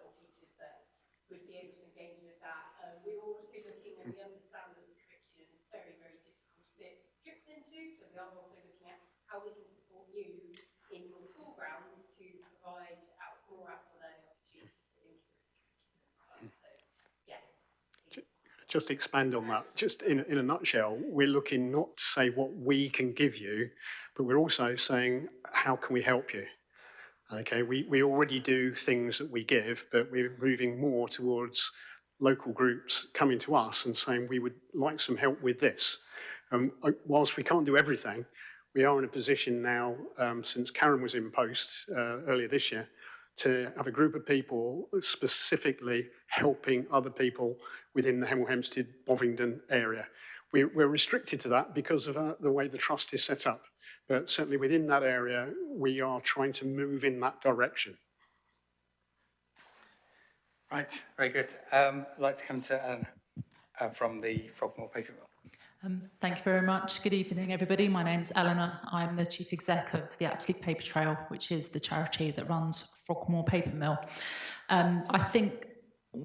or teachers that would be able to engage with that. We're also looking, and we understand that the curriculum is very, very difficult to fit trips into, so we are also looking at how we can support you in your school grounds to provide more outdoor learning opportunities that link in with the curriculum as well. So, yeah. Just expand on that. Just in a nutshell, we're looking not to say what we can give you, but we're also saying, how can we help you? Okay, we already do things that we give, but we're moving more towards local groups coming to us and saying, we would like some help with this. Whilst we can't do everything, we are in a position now, since Karen was in post earlier this year, to have a group of people specifically helping other people within the Hemel Hempstead Bovingdon area. We're restricted to that because of the way the trust is set up, but certainly within that area, we are trying to move in that direction. Right, very good. I'd like to come to from the Frogmore Paper Mill. Thank you very much. Good evening, everybody. My name's Eleanor. I'm the Chief Exec of the Absolute Paper Trail, which is the charity that runs Frogmore Paper Mill. I think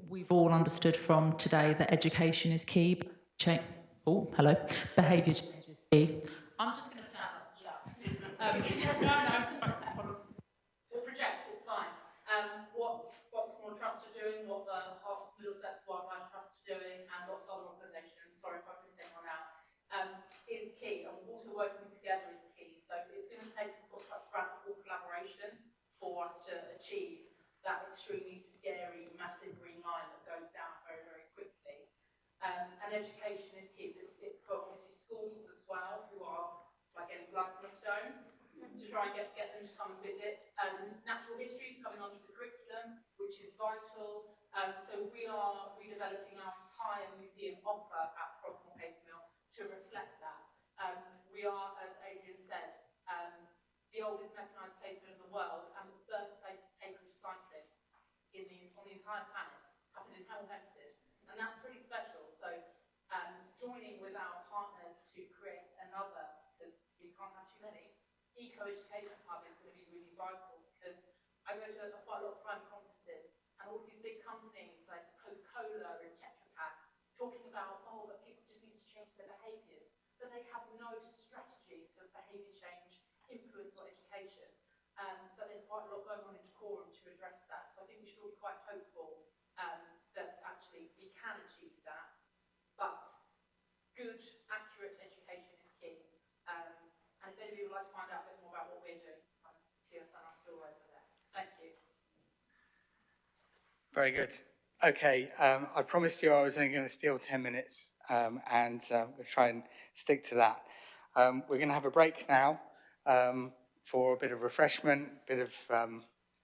we've all understood from today that education is key. Behaviour change is key. I'm just going to stand up. We'll project, it's fine. What Boxmoor Trust are doing, what the Hearts Middlesex Wildlife Trust are doing, and lots of other organisations, sorry if I've missed anyone out, is key. And also working together is key. So it's going to take some sort of practical collaboration for us to achieve that extremely scary, massive green line that goes down very, very quickly. And education is key. It's for obviously schools as well, who are like getting blood from a stone, to try and get them to come and visit. Natural history is coming onto the curriculum, which which is vital. So we are redeveloping our entire museum offer at Frogmore Paper Mill to reflect that. We are, as Adrian said, the oldest mechanised paper in the world and the birthplace of paper recycling on the entire planet, happened in Hempstead, and that's pretty special. So joining with our partners to create another, because we can't have too many, eco-education hub is going to be really vital, because I go to quite a lot of private conferences and all these big companies like Coca-Cola and Tetra Pak talking about, oh, but people just need to change their behaviours, but they have no strategy for behaviour change, influence or education. But there's quite a lot going on in Dacorum to address that. So I think we should all be quite hopeful that actually we can achieve that. But good, accurate education is key. And if anybody would like to find out a bit more about what we're doing, see us on our store over there. Thank you. Very good. Okay, I promised you I was only going to steal 10 minutes, and we'll try and stick to that. We're going to have a break now for a bit of refreshment, a bit of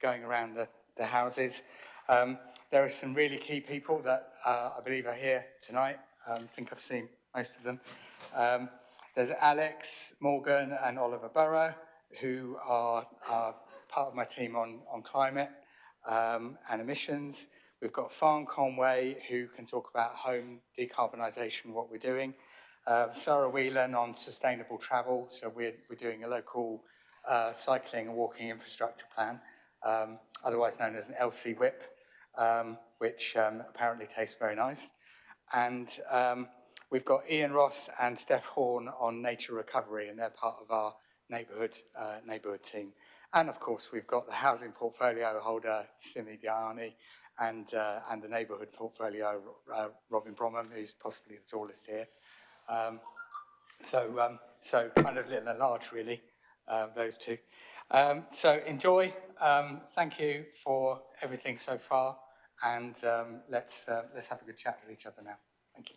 going around the houses. There are some really key people that I believe are here tonight. I think I've seen most of them. There's Alex, Morgan and Oliver Burrow, who are part of my team on climate and emissions. We've got Farn Conway, who can talk about home decarbonisation, what we're doing. Sarah Whelan on sustainable travel. So we're doing a local cycling and walking infrastructure plan, otherwise known as an LC WIP, which apparently tastes very nice. And we've got Ian Ross and Steph Horn on nature recovery, and they're part of our neighbourhood team. And of course, we've got the housing portfolio holder, Simi Diani, and the neighbourhood portfolio, Robin Bromham, who's possibly the tallest here. So kind of little and large, really, those two. So enjoy. Thank you for everything so far, and let's have a good chat with each other now. Thank you.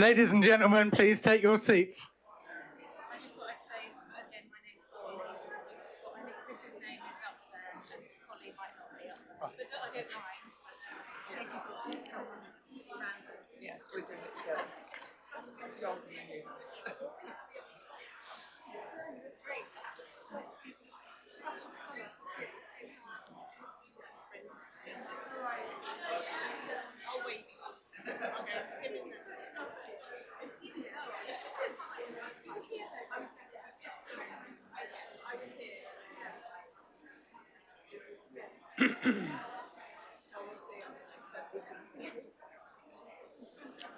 Ladies and gentlemen, please take your seats. I just thought I'd say again, my name's Holly. I think Chris's name is up there, and Holly might not be up there. But I don't mind. In case you thought this someone random. Yes, we're doing it together. Rather than you. I'll wait.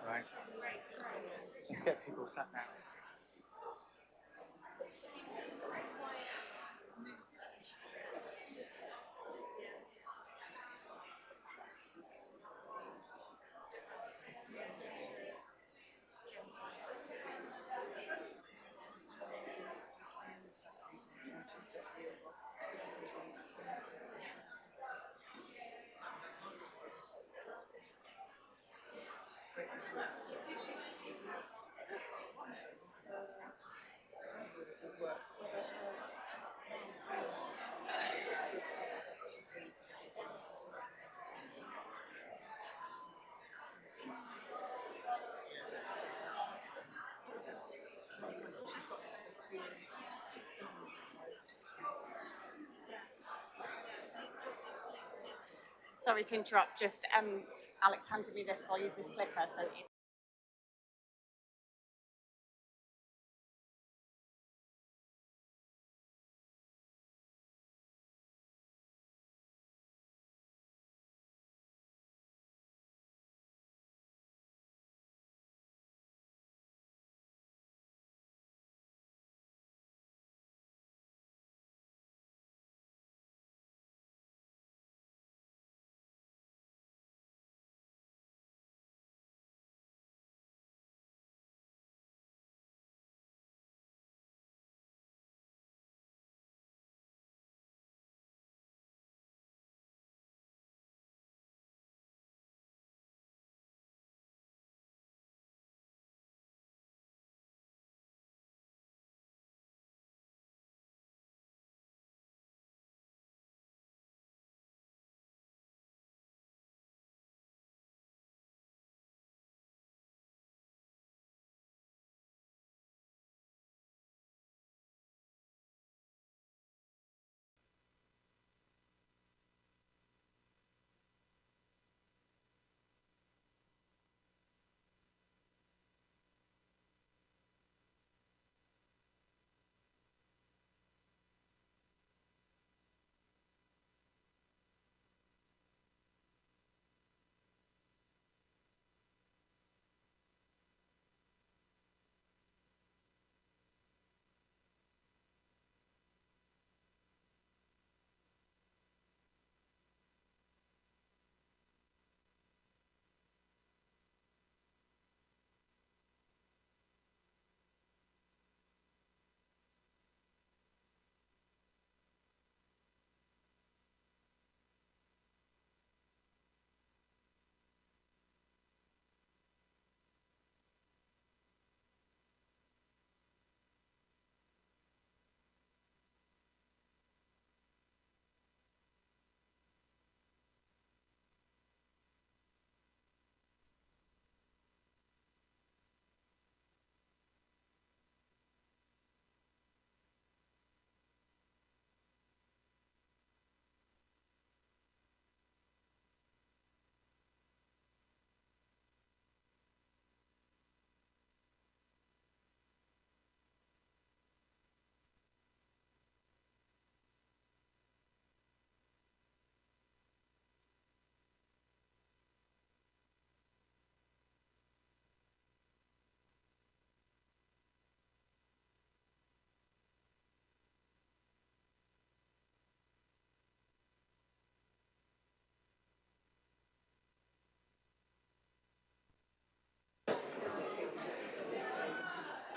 Right. Let's get people sat down. Sorry to interrupt, just Alex handed me this, so I'll use this clicker. So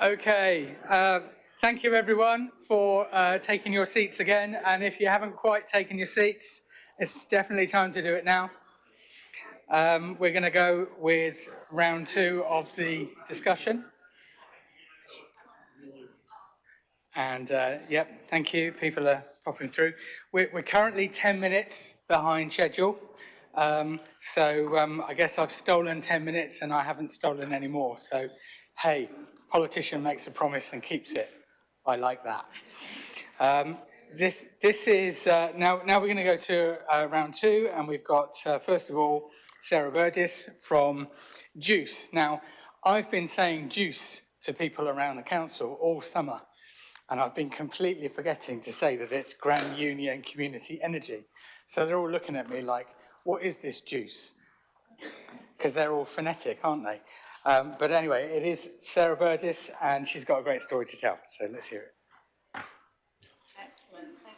Okay, thank you everyone for taking your seats again. And if you haven't quite taken your seats, it's definitely time to do it now. we're going to go with round 2 of the discussion. And yep, thank you. People are popping through. We're currently 10 minutes behind schedule. So I guess I've stolen 10 minutes and I haven't stolen any more. So, hey, politician makes a promise and keeps it. I like that. This is, now we're going to go to round 2, and we've got, first of all, Sarah Burgess from Juice. Now, I've been saying Juice to people around the council all summer, and I've been completely forgetting to say that it's Grand Union Community Energy. So they're all looking at me like, what is this juice? Because they're all phonetic, aren't they? But anyway, it is Sarah Burgess, and she's got a great story to tell. So let's hear it. Excellent, thank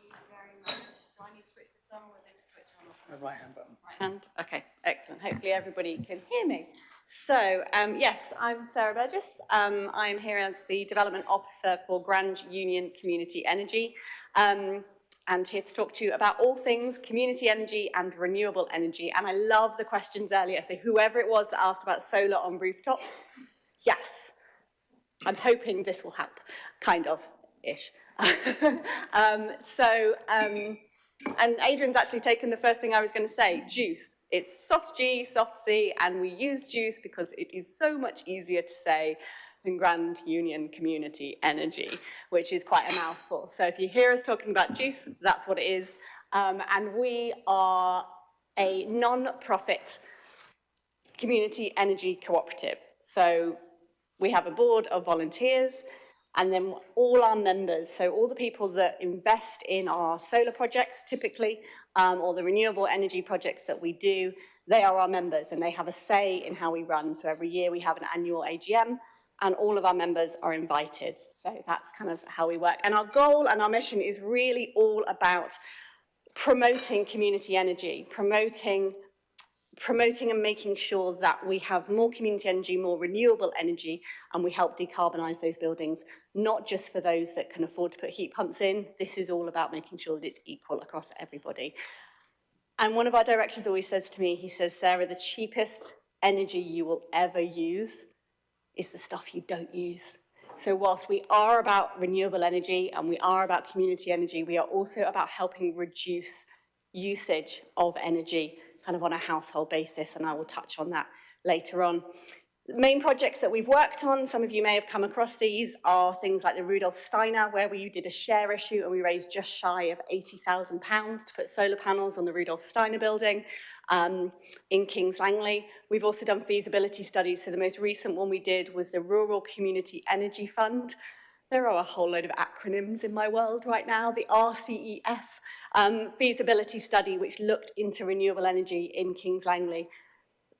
you very much. Do I need to switch this on or will this switch on? The right hand button. Right hand? Okay, excellent. Hopefully everybody can hear me. So, yes, I'm Sarah Burgess. I'm here as the Development Officer for Grand Union Community Energy, and here to talk to you about all things community energy and renewable energy. And I love the questions earlier. So whoever it was that asked about solar on rooftops, yes, I'm hoping this will help, kind of-ish. And Adrian's actually taken the first thing I was going to say, juice. It's soft G, soft C, and we use juice because it is so much easier to say than Grand Union Community Energy, which is quite a mouthful. So if you hear us talking about juice, that's what it is. And we are a non-profit community energy cooperative. So we have a board of volunteers, and then all our members, so all the people that invest in our solar projects typically, or the renewable energy projects that we do, they are our members and they have a say in how we run. So every year we have an annual AGM and all of our members are invited. So that's kind of how we work. And our goal and our mission is really all about promoting community energy, promoting and making sure that we have more community energy, more renewable energy, and we help decarbonise those buildings, not just for those that can afford to put heat pumps in. This is all about making sure that it's equal across everybody. And one of our directors always says to me, he says, Sarah, the cheapest energy you will ever use is the stuff you don't use. So whilst we are about renewable energy and we are about community energy, we are also about helping reduce usage of energy kind of on a household basis, and I will touch on that later on. The main projects that we've worked on, some of you may have come across these, are things like the Rudolf Steiner, where we did a share issue and we raised just shy of £80,000 to put solar panels on the Rudolf Steiner building in Kings Langley. We've also done feasibility studies, so the most recent one we did was the Rural Community Energy Fund. There are a whole load of acronyms in my world right now. The RCEF feasibility study, which looked into renewable energy in Kings Langley.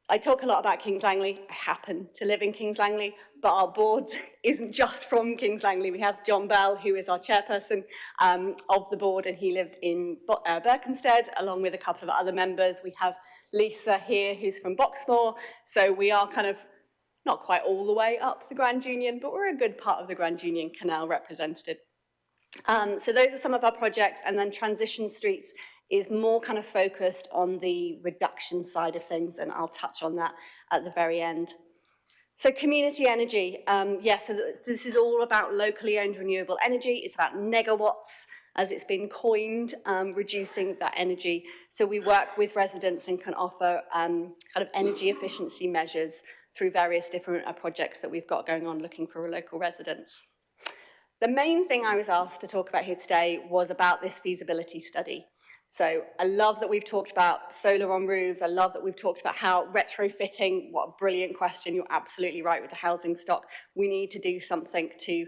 I talk a lot about Kings Langley. I happen to live in Kings Langley, but our board isn't just from Kings Langley. We have John Bell, who is our chairperson of the board, and he lives in Berkhamsted, along with a couple of other members. We have Lisa here, who's from Boxmoor. So we are kind of not quite all the way up the Grand Union, but we're a good part of the Grand Union Canal represented. So those are some of our projects, and then Transition Streets is more kind of focused on the reduction side of things, and I'll touch on that at the very end. So community energy, so this is all about locally owned renewable energy. It's about negawatts, as it's been coined, reducing that energy. So we work with residents and can offer kind of energy efficiency measures through various different projects that we've got going on looking for local residents. The main thing I was asked to talk about here today was about this feasibility study. So I love that we've talked about solar on roofs. I love that we've talked about how retrofitting, what a brilliant question. You're absolutely right with the housing stock. We need to do something to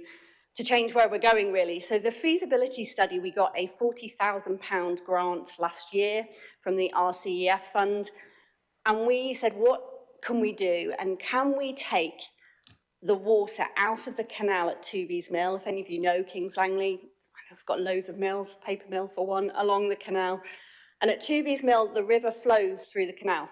change where we're going, really. So the feasibility study, we got a £40,000 grant last year from the RCEF fund. And we said, what can we do? And can we take the water out of the canal at Toovies Mill? If any of you know Kings Langley, we've got loads of mills, paper mill for one, along the canal. And at Toovies Mill, the river flows through the canal.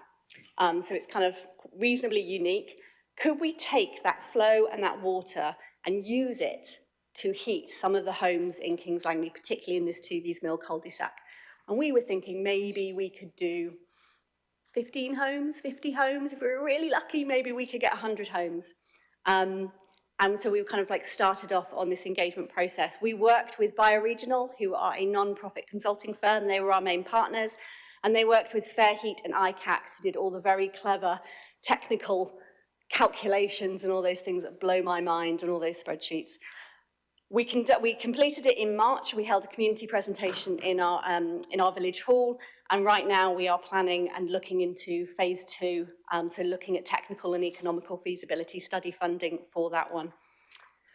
So it's kind of reasonably unique. Could we take that flow and that water and use it to heat some of the homes in Kings Langley, particularly in this Toovies Mill cul-de-sac? And we were thinking maybe we could do 15 homes, 50 homes. If we were really lucky, maybe we could get 100 homes. And so we kind of like started off on this engagement process. We worked with Bioregional, who are a non-profit consulting firm. They were our main partners. And they worked with Fairheat and ICAX, who did all the very clever technical calculations and all those things that blow my mind and all those spreadsheets. We completed it in March. We held a community presentation in our village hall, and right now we are planning and looking into phase 2, so looking at technical and economical feasibility study funding for that one.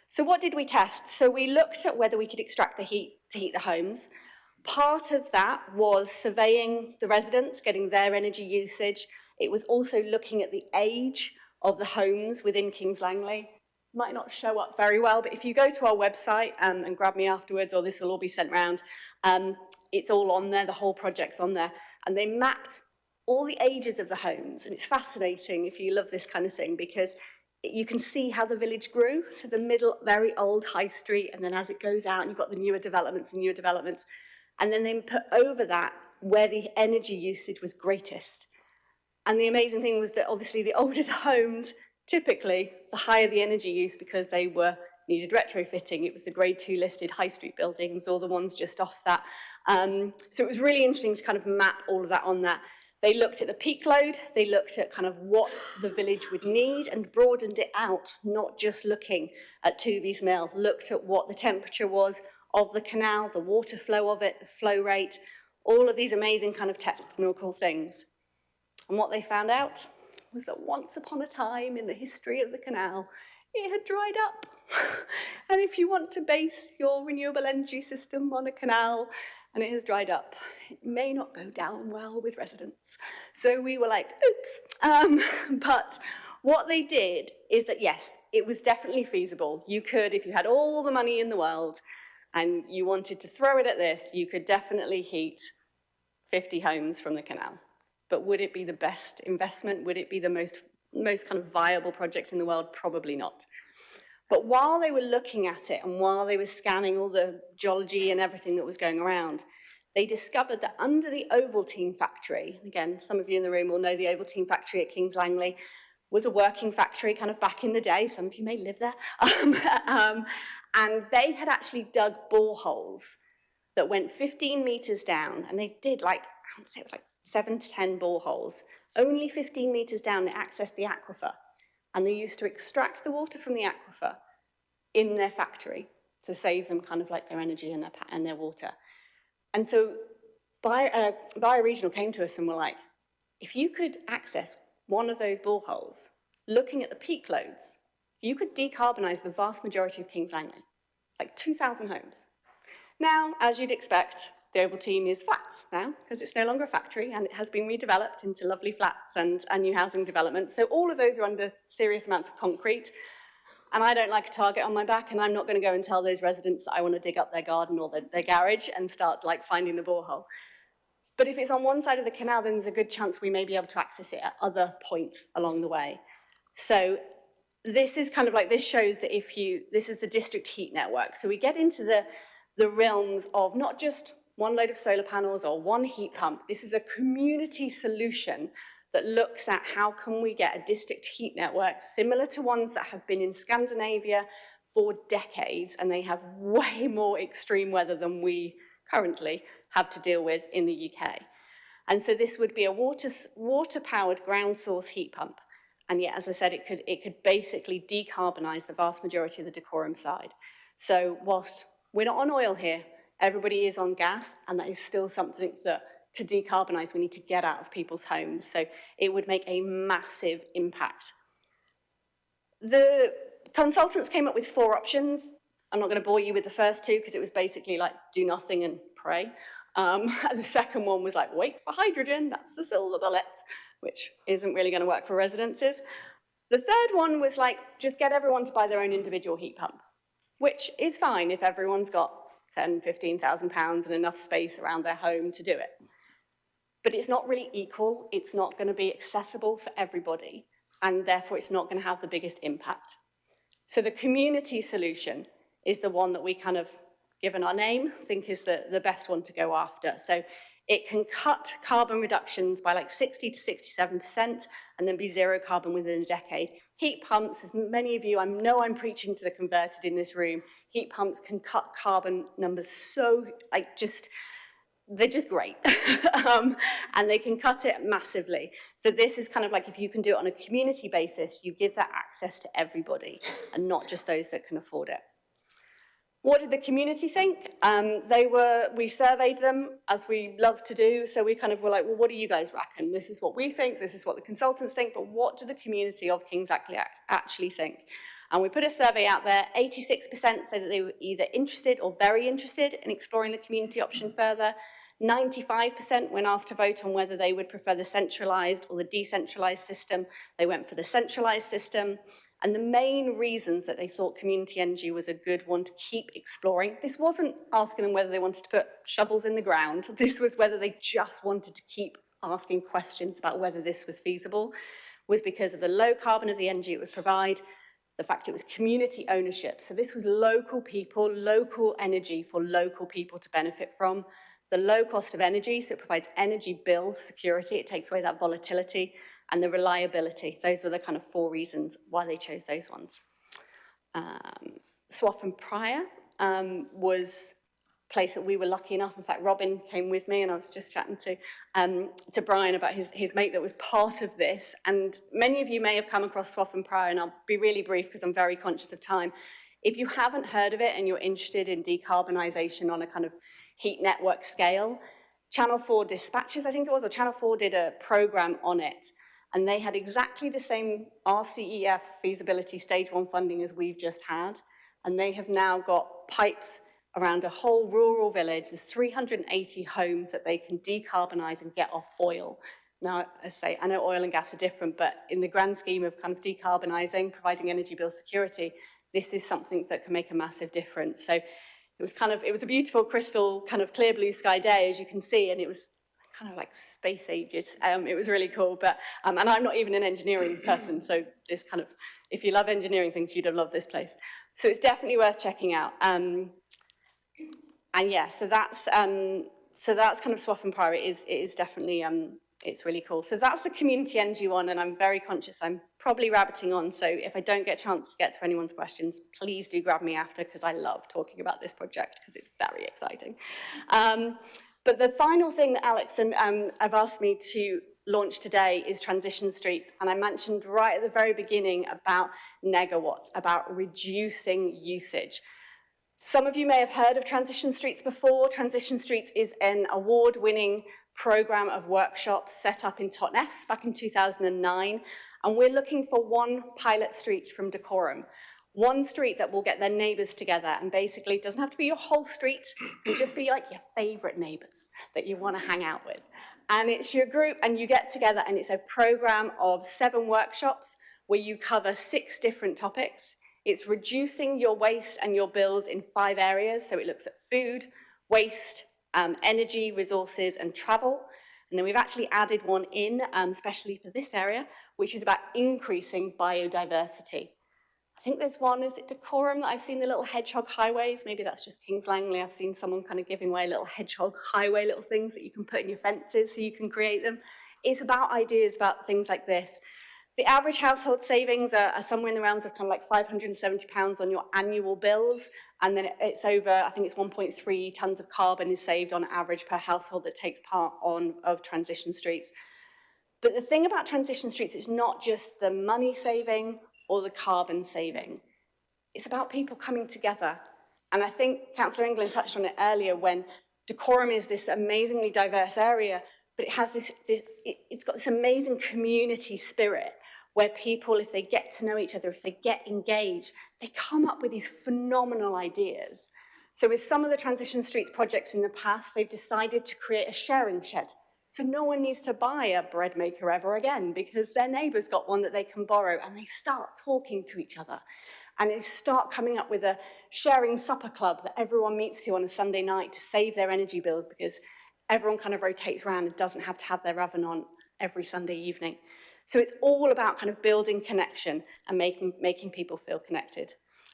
So what did we test? So we looked at whether we could extract the heat to heat the homes. Part of that was surveying the residents, getting their energy usage. It was also looking at the age of the homes within Kings Langley. Might not show up very well, but if you go to our website and grab me afterwards, or this will all be sent round, it's all on there, the whole project's on there. And they mapped all the ages of the homes, and it's fascinating if you love this kind of thing, because you can see how the village grew. So the middle, very old high street, and then as it goes out, you've got the newer developments and newer developments. And then they put over that where the energy usage was greatest. And the amazing thing was that obviously the older the homes, typically, the higher the energy use because they needed retrofitting. It was the grade 2 listed high street buildings or the ones just off that. So it was really interesting to kind of map all of that on that. They looked at the peak load, they looked at kind of what the village would need and broadened it out, not just looking at Toovies Mill, looked at what the temperature was of the canal, the water flow of it, the flow rate, all of these amazing kind of technical things. And what they found out was that once upon a time in the history of the canal, it had dried up. And if you want to base your renewable energy system on a canal and it has dried up, it may not go down well with residents. So we were like, oops. But what they did is that, yes, it was definitely feasible. You could, if you had all the money in the world and you wanted to throw it at this, you could definitely heat 50 homes from the canal. But would it be the best investment? Would it be the most kind of viable project in the world? Probably not. But while they were looking at it and while they were scanning all the geology and everything that was going around, they discovered that under the Ovaltine factory, and again, some of you in the room will know the Ovaltine factory at Kings Langley, was a working factory kind of back in the day. Some of you may live there. And they had actually dug boreholes that went 15 meters down, and they did like, I would say it was like 7 to 10 boreholes. Only 15 meters down, they accessed the aquifer. And they used to extract the water from the aquifer in their factory to save them kind of like their energy and their water. And so Bioregional came to us and were like, if you could access one of those boreholes, looking at the peak loads, you could decarbonize the vast majority of Kings Langley, like 2,000 homes. Now, as you'd expect, the Ovaltine is flats now, because it's no longer a factory, and it has been redeveloped into lovely flats and new housing development. So all of those are under serious amounts of concrete. And I don't like a target on my back, and I'm not going to go and tell those residents that I want to dig up their garden or their garage and start like finding the borehole. But if it's on one side of the canal, then there's a good chance we may be able to access it at other points along the way. So this is kind of like, this shows that this is the district heat network. So we get into the realms of not just one load of solar panels or one heat pump. This is a community solution that looks at how can we get a district heat network similar to ones that have been in Scandinavia for decades, and they have way more extreme weather than we currently have to deal with in the UK. And so this would be a water-powered ground source heat pump. And yet, as I said, it could basically decarbonize the vast majority of the Dacorum side. So whilst we're not on oil here, everybody is on gas, and that is still something that to decarbonize we need to get out of people's homes. So it would make a massive impact. The consultants came up with 4 options. I'm not going to bore you with the first 2 because it was basically like do nothing and pray. The second one was like wait for hydrogen, that's the silver bullet, which isn't really going to work for residences. The third one was like just get everyone to buy their own individual heat pump, which is fine if everyone's got 10, 15,000 pounds and enough space around their home to do it. But it's not really equal, it's not going to be accessible for everybody, and therefore it's not going to have the biggest impact. So the community solution is the one that we kind of, given our name, think is the best one to go after. So It can cut carbon reductions by like 60 to 67% and then be zero carbon within a decade. Heat pumps, as many of you, I know I'm preaching to the converted in this room, heat pumps can cut carbon numbers so, like they're just great. And they can cut it massively. So this is kind of like, if you can do it on a community basis, you give that access to everybody and not just those that can afford it. What did the community think? We surveyed them, as we love to do, so we kind of were like, well, what do you guys reckon? This is what we think, this is what the consultants think, but what do the community of Kings actually think? And we put a survey out there. 86% say that they were either interested or very interested in exploring the community option further. 95% when asked to vote on whether they would prefer the centralised or the decentralised system, they went for the centralised system. And the main reasons that they thought community energy was a good one to keep exploring, this wasn't asking them whether they wanted to put shovels in the ground, this was whether they just wanted to keep asking questions about whether this was feasible, was because of the low carbon of the energy it would provide, the fact it was community ownership. So this was local people, local energy for local people to benefit from. The low cost of energy, so it provides energy bill security, it takes away that volatility, and the reliability. Those were the kind of 4 reasons why they chose those ones. Swaffham Prior was a place that we were lucky enough. In fact, Robin came with me, and I was just chatting to Brian about his mate that was part of this. And many of you may have come across Swaffham Prior, and I'll be really brief because I'm very conscious of time. If you haven't heard of it and you're interested in decarbonisation on a kind of heat network scale, Channel 4 Dispatches, I think it was, or Channel 4 did a programme on it. And they had exactly the same RCEF feasibility stage 1 funding as we've just had. And they have now got pipes around a whole rural village. There's 380 homes that they can decarbonise and get off oil. Now, as I say, I know oil and gas are different, but in the grand scheme of kind of decarbonising, providing energy bill security, this is something that can make a massive difference. So it was a beautiful crystal kind of clear blue sky day, as you can see, and it was kind of like space ages. It was really cool, but and I'm not even an engineering person, so this kind of, if you love engineering things, you'd have loved this place. So it's definitely worth checking out. And yeah, so that's kind of Swaffham Prior. It is definitely it's really cool. So that's the community energy one, and I'm very conscious I'm probably rabbiting on. So if I don't get a chance to get to anyone's questions, please do grab me after, because I love talking about this project because it's very exciting. But the final thing that Alex and have asked me to launch today is transition streets. And I mentioned right at the very beginning about negawatts, about reducing usage. Some of you may have heard of Transition Streets before. Transition Streets is an award-winning program of workshops set up in Totnes back in 2009. And we're looking for one pilot street from Dacorum. One street that will get their neighbours together, and basically it doesn't have to be your whole street, it can just be like your favourite neighbours that you want to hang out with. And it's your group, and you get together, and it's a programme of 7 workshops where you cover 6 different topics. It's reducing your waste and your bills in 5 areas. So it looks at food, waste, energy, resources, and travel. And then we've actually added one in, especially for this area, which is about increasing biodiversity. I think there's one, is it Dacorum, that I've seen the little hedgehog highways? Maybe that's just Kings Langley. I've seen someone kind of giving away little hedgehog highway, little things that you can put in your fences so you can create them. It's about ideas about things like this. The average household savings are somewhere in the realms of kind of like £570 on your annual bills, and then it's over, I think it's 1.3 tonnes of carbon is saved on average per household that takes part of transition streets. But the thing about transition streets is not just the money saving or the carbon saving. It's about people coming together. And I think Councillor England touched on it earlier when Dacorum is this amazingly diverse area, but it has it's got this amazing community spirit where people, if they get to know each other, if they get engaged, they come up with these phenomenal ideas. So with some of the Transition Streets projects in the past, they've decided to create a sharing shed. So no one needs to buy a bread maker ever again because their neighbour's got one that they can borrow, and they start talking to each other. And they start coming up with a sharing supper club that everyone meets to on a Sunday night to save their energy bills, because everyone kind of rotates around and doesn't have to have their oven on every Sunday evening. So it's all about kind of building connection and making people feel connected.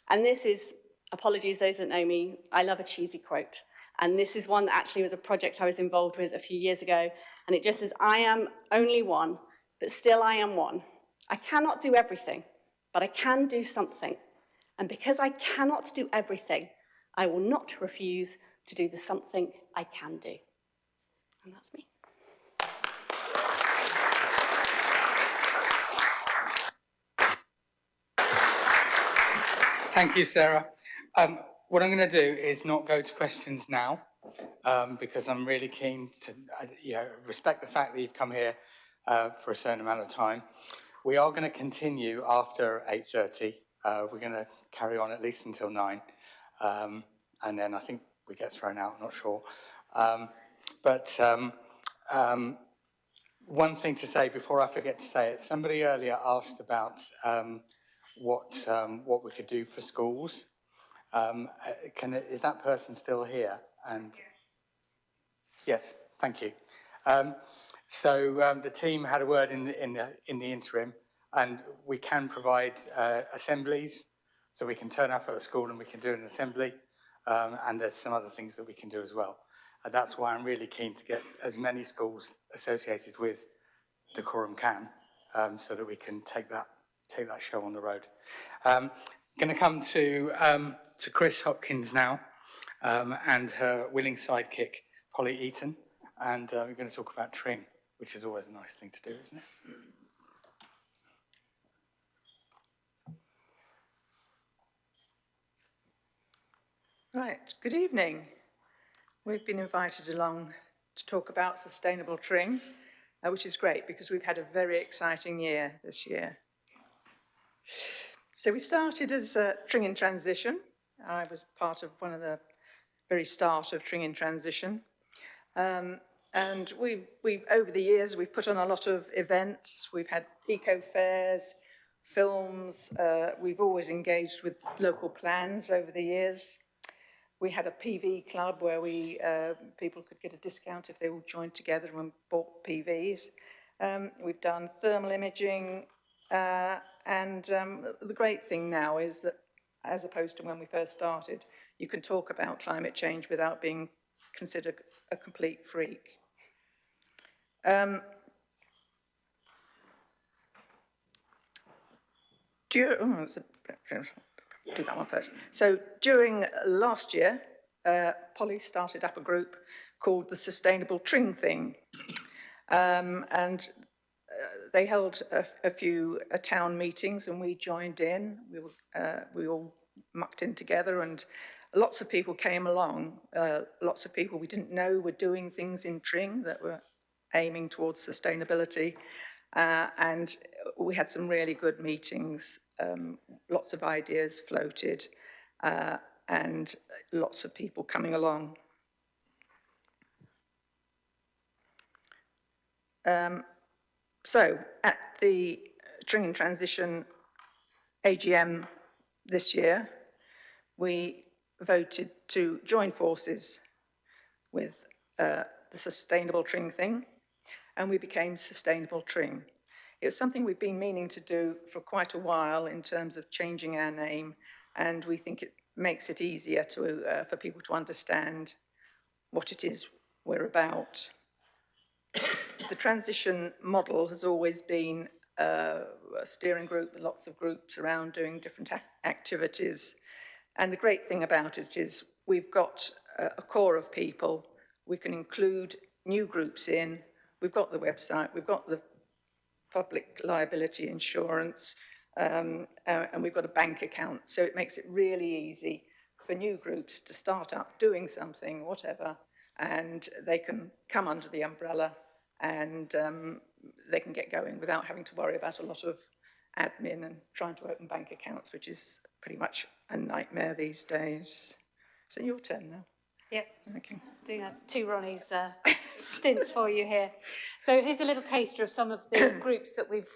And this is, apologies those that know me, I love a cheesy quote. And this is one that actually was a project I was involved with a few years ago. And it just says, I am only one, but still I am one. I cannot do everything, but I can do something. And because I cannot do everything, I will not refuse to do the something I can do. And that's me. Thank you, Sarah. What I'm going to do is not go to questions now, because I'm really keen to respect the fact that you've come here for a certain amount of time. We are going to continue after 8:30. We're going to carry on at least until 9, and then I think we get thrown out, I'm not sure. One thing to say before I forget to say it, somebody earlier asked about what we could do for schools. Is that person still here? And yes, thank you. The team had a word in the interim, and we can provide assemblies, so we can turn up at a school and we can do an assembly, and there's some other things that we can do as well. And that's why I'm really keen to get as many schools associated with Dacorum can, so that we can take that show on the road. Going to come to Chris Hopkins now, and her willing sidekick, Polly Eaton, and we're going to talk about Tring, which is always a nice thing to do, isn't it? Right, good evening. We've been invited along to talk about sustainable Tring, which is great because we've had a very exciting year this year. So we started as Tring in Transition. I was part of one of the very start of Tring in Transition. And we've over the years, we've put on a lot of events. We've had eco fairs, films. We've always engaged with local plans over the years. We had a PV club where people could get a discount if they all joined together and bought PVs. We've done thermal imaging, and the great thing now is that, as opposed to when we first started, you can talk about climate change without being considered a complete freak. Do that one first. So during last year, Polly started up a group called the Sustainable Tring Thing. And they held a few town meetings and we joined in. We all mucked in together and lots of people came along. Lots of people we didn't know were doing things in Tring that were aiming towards sustainability. And we had some really good meetings. Lots of ideas floated and lots of people coming along. So at the Tring in Transition AGM this year, we voted to join forces with the Sustainable Tring Thing, and we became Sustainable Tring. It was something we've been meaning to do for quite a while in terms of changing our name, and we think it makes it easier for people to understand what it is we're about. The transition model has always been a steering group with lots of groups around doing different activities. And the great thing about it is we've got a core of people. We can include new groups in. We've got the website. We've got the public liability insurance. And we've got a bank account. So it makes it really easy for new groups to start up doing something, whatever, and they can come under the umbrella and they can get going without having to worry about a lot of admin and trying to open bank accounts, which is pretty much a nightmare these days. So your turn now. Yep. Okay. Doing two Ronnie's stints for you here. So here's a little taster of some of the groups that we've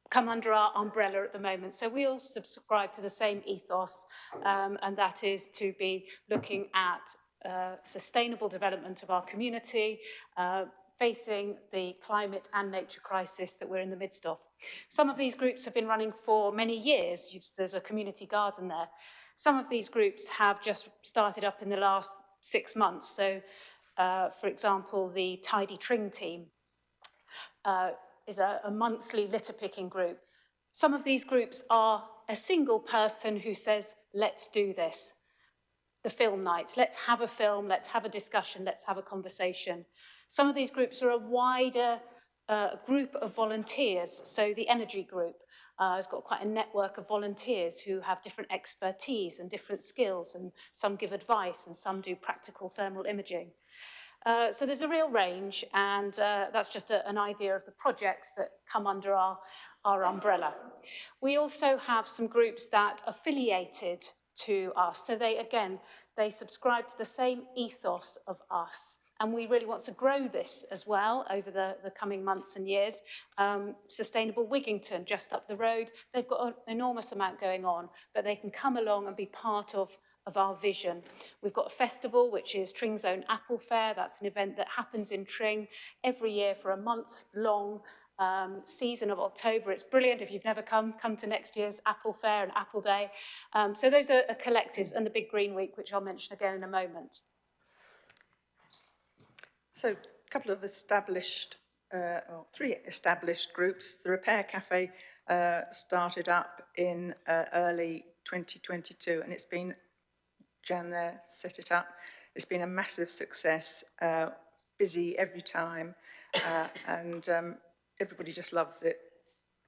come under our umbrella at the moment. So we all subscribe to the same ethos, and that is to be looking at sustainable development of our community, facing the climate and nature crisis that we're in the midst of. Some of these groups have been running for many years. There's a community garden there. Some of these groups have just started up in the last 6 months. So, for example, the Tidy Tring team is a monthly litter picking group. Some of these groups are a single person who says, let's do this. The film nights, let's have a film, let's have a discussion, let's have a conversation. Some of these groups are a wider group of volunteers. So the energy group has got quite a network of volunteers who have different expertise and different skills, and some give advice and some do practical thermal imaging. So there's a real range, and that's just an idea of the projects that come under our umbrella. We also have some groups that are affiliated to us. So they subscribe to the same ethos of us. And we really want to grow this as well over the coming months and years. Sustainable Wigington, just up the road, they've got an enormous amount going on, but they can come along and be part of our vision. We've got a festival, which is Tring's own Apple Fair. That's an event that happens in Tring every year for a month-long season of October. It's brilliant. If you've never come to next year's Apple Fair and Apple Day. So those are collectives, and the Big Green Week, which I'll mention again in a moment. So a couple of established, or 3 established groups. The Repair Cafe started up in early 2022, and it's been, Jan there set it up. It's been a massive success, busy every time, and everybody just loves it.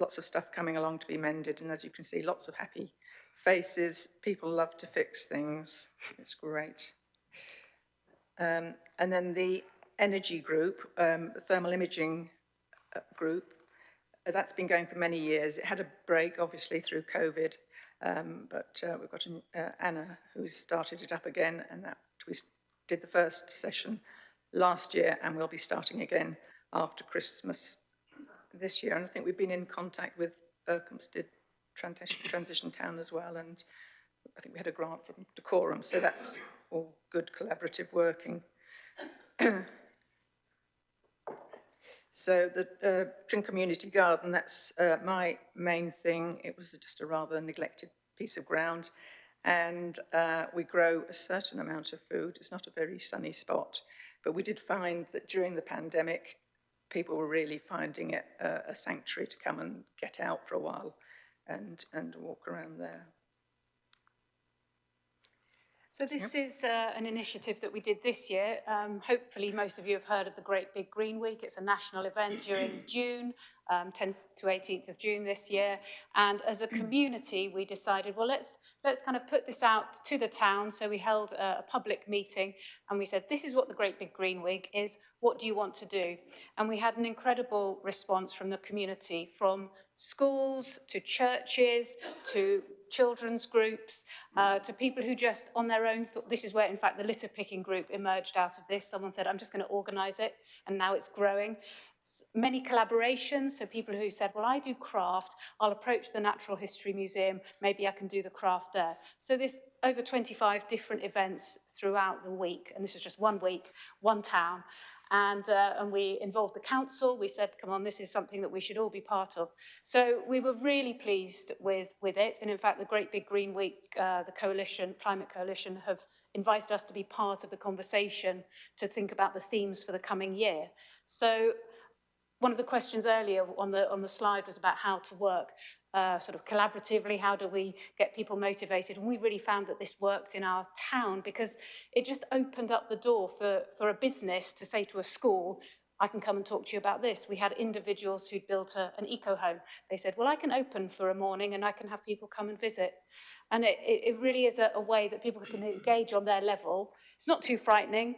Lots of stuff coming along to be mended, and as you can see, lots of happy faces. People love to fix things. It's great. And then the energy group, the thermal imaging group, that's been going for many years. It had a break, obviously, through COVID, but we've got Anna, who's started it up again, and that we did the first session last year, and we'll be starting again after Christmas this year. And I think we've been in contact with Berkhamsted Transition Town as well, and I think we had a grant from Dacorum, so that's all good collaborative working. So the Tring Community Garden, that's my main thing. It was just a rather neglected piece of ground, and we grow a certain amount of food. It's not a very sunny spot, but we did find that during the pandemic, people were really finding it a sanctuary to come and get out for a while and walk around there. So this is an initiative that we did this year. Hopefully most of you have heard of the Great Big Green Week. It's a national event during June, 10th to 18th of June this year. And as a community, we decided, well, let's kind of put this out to the town. So we held a public meeting and we said, this is what the Great Big Green Week is. What do you want to do? And we had an incredible response from the community, from schools to churches to children's groups, to people who just on their own thought, this is where in fact the litter picking group emerged out of this. Someone said, I'm just going to organise it, and now it's growing. Many collaborations, so people who said, well, I do craft, I'll approach the Natural History Museum, maybe I can do the craft there. So this over 25 different events throughout the week, and this is just one week, one town. And we involved the council. We said, come on, this is something that we should all be part of. So we were really pleased with it. And in fact, the Great Big Green Week, the coalition, Climate Coalition, have invited us to be part of the conversation to think about the themes for the coming year. So one of the questions earlier on the slide was about how to work sort of collaboratively, how do we get people motivated? And we really found that this worked in our town because it just opened up the door for a business to say to a school, I can come and talk to you about this. We had individuals who'd built an eco-home. They said, well, I can open for a morning and I can have people come and visit. And it really is a way that people can engage on their level. It's not too frightening.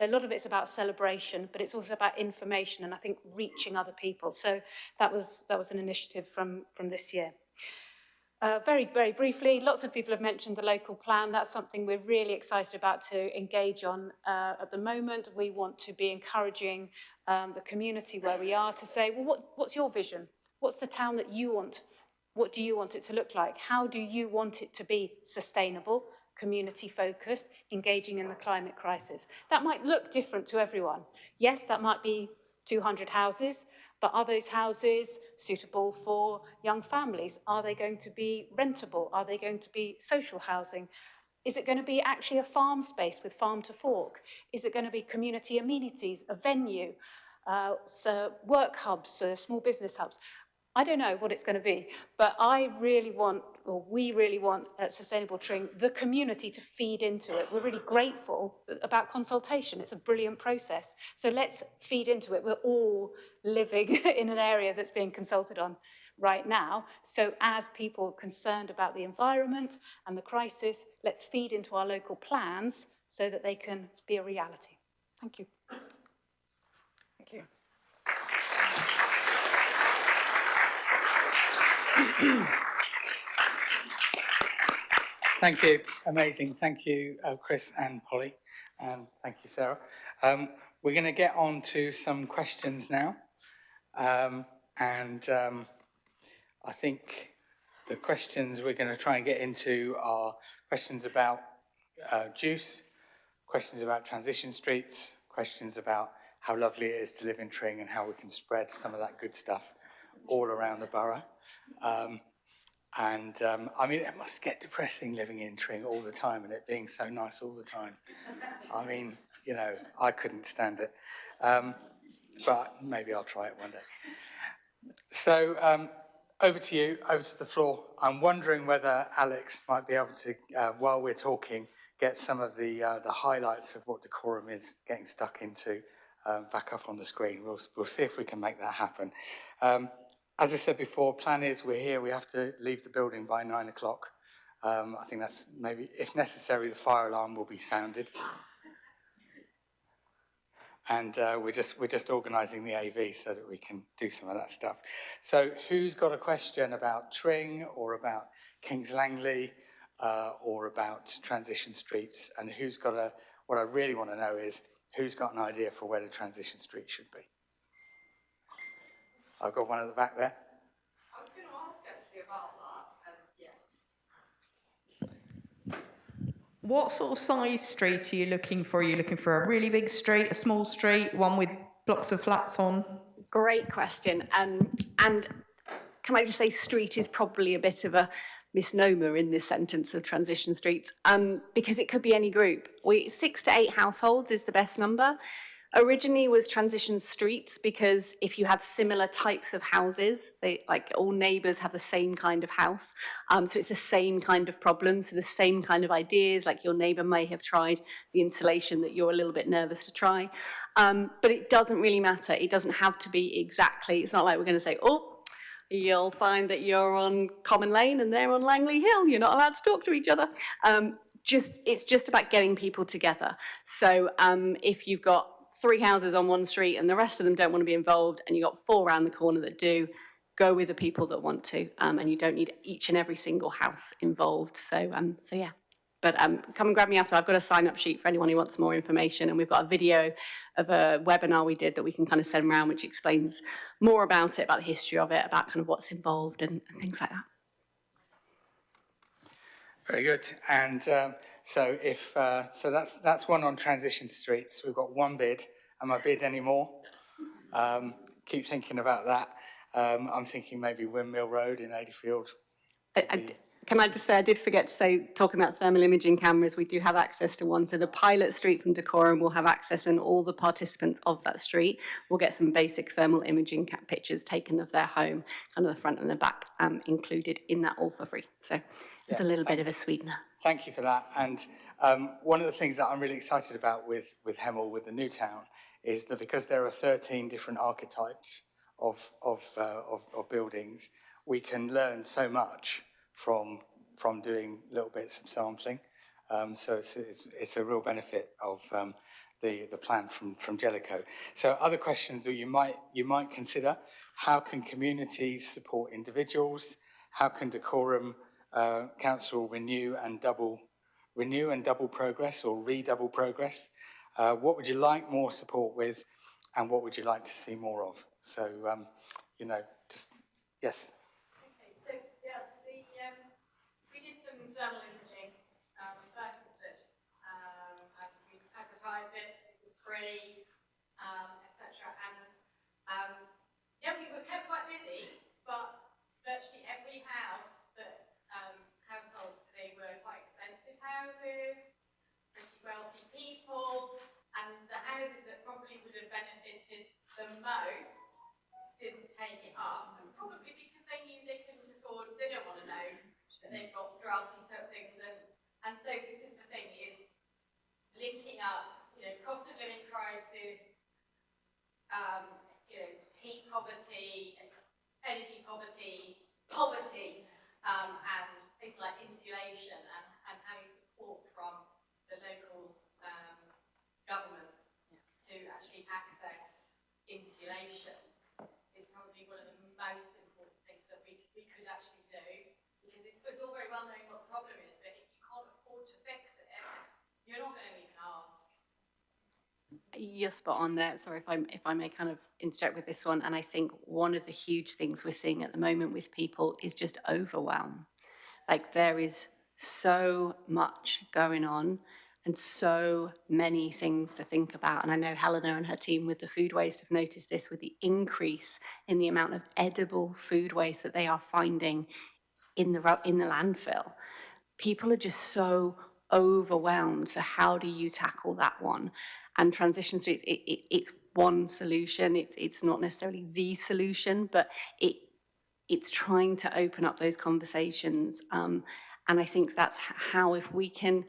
A lot of it's about celebration, but it's also about information and I think reaching other people. So that was an initiative from this year. Very, very briefly, lots of people have mentioned the local plan. That's something we're really excited about to engage on at the moment. We want to be encouraging the community where we are to say, well, what's your vision? What's the town that you want? What do you want it to look like? How do you want it to be sustainable, community-focused, engaging in the climate crisis? That might look different to everyone. Yes, that might be 200 houses, but are those houses suitable for young families? Are they going to be rentable? Are they going to be social housing? Is it going to be actually a farm space with farm to fork? Is it going to be community amenities, a venue, so work hubs, small business hubs? I don't know what it's going to be, but I really want, or we really want at Sustainable Tring, the community to feed into it. We're really grateful about consultation. It's a brilliant process. So let's feed into it. We're all living in an area that's being consulted on right now. So as people concerned about the environment and the crisis, let's feed into our local plans so that they can be a reality. Thank you. Thank you. Thank you. Amazing. Thank you, Chris and Polly. And thank you, Sarah. We're going to get on to some questions now. I think the questions we're going to try and get into are questions about juice, questions about transition streets, questions about how lovely it is to live in Tring and how we can spread some of that good stuff all around the borough. I mean, it must get depressing living in Tring all the time and it being so nice all the time. I mean, you know, I couldn't stand it. But maybe I'll try it one day. So over to you, over to the floor. I'm wondering whether Alex might be able to, while we're talking, get some of the highlights of what Dacorum is getting stuck into back up on the screen. We'll see if we can make that happen. As I said before, plan is we're here, we have to leave the building by 9 o'clock. I think that's maybe, if necessary, the fire alarm will be sounded. And we're just organising the AV so that we can do some of that stuff. So who's got a question about Tring or about Kings Langley or about transition streets? And who's got what I really want to know is who's got an idea for where the transition street should be? I've got one at the back there. I was going to ask actually about that. What sort of size street are you looking for? Are you looking for a really big street, a small street, one with blocks of flats on? Great question. And can I just say street is probably a bit of a misnomer in this sentence of transition streets, because it could be any group. 6 to 8 households is the best number. Originally was transition streets because if you have similar types of houses, like all neighbours have the same kind of house, so it's the same kind of problem, so the same kind of ideas, like your neighbour may have tried the insulation that you're a little bit nervous to try, but it doesn't really matter. It doesn't have to be exactly, it's not like we're going to say, oh, you'll find that you're on Common Lane and they're on Langley Hill, you're not allowed to talk to each other. It's just about getting people together. So if you've got 3 houses on one street and the rest of them don't want to be involved and you've got 4 around the corner that do, go with the people that want to, and you don't need each and every single house involved. So yeah. But come and grab me after. I've got a sign-up sheet for anyone who wants more information, and we've got a video of a webinar we did that we can kind of send around, which explains more about it, about the history of it, about kind of what's involved and things like that. Very good. And so that's one on transition streets. We've got one bid. Am I bid anymore? Keep thinking about that. I'm thinking maybe Windmill Road in Adeyfield. Can I just say, I did forget to say, talking about thermal imaging cameras, we do have access to one. So the pilot street from Dacorum will have access, and all the participants of that street will get some basic thermal imaging pictures taken of their home, kind of the front and the back, included in that all for free. So it's a little bit of a sweetener. Thank you for that. And one of the things that I'm really excited about with Hemel, with the new town, is that because there are 13 different archetypes of buildings, we can learn so much from doing little bits of sampling. So it's a real benefit of the plan from Jellicoe. So other questions that you might consider: how can communities support individuals? How can Dacorum Council renew and double progress or redouble progress? What would you like more support with, and what would you like to see more of? So just yes. Thermal imaging, we purchased it, and we advertised it, it was free, etc. And yeah, we were kept quite busy, but virtually every house that household, they were quite expensive houses, most didn't take it up, and probably because they knew they couldn't afford, they don't want to know that they've got drafty sort of things, and so this is the thing, is linking up, cost of living crisis, heat poverty, energy poverty, and things like insulation, and having support from the local government to actually access insulation is probably one of the most important things that we could actually do, because it's all very well knowing what the problem is, but if you can't afford to fix it, you're not going to even ask. You're spot on there. Sorry if I may kind of interject with this one. And I think one of the huge things we're seeing at the moment with people is just overwhelm. Like, there is so much going on and so many things to think about. And I know Helena and her team with the food waste have noticed this with the increase in the amount of edible food waste that they are finding in the landfill. People are just so overwhelmed. So how do you tackle that one? And transition streets, it's one solution. It's not necessarily the solution, but it's trying to open up those conversations. And I think that's how, if we can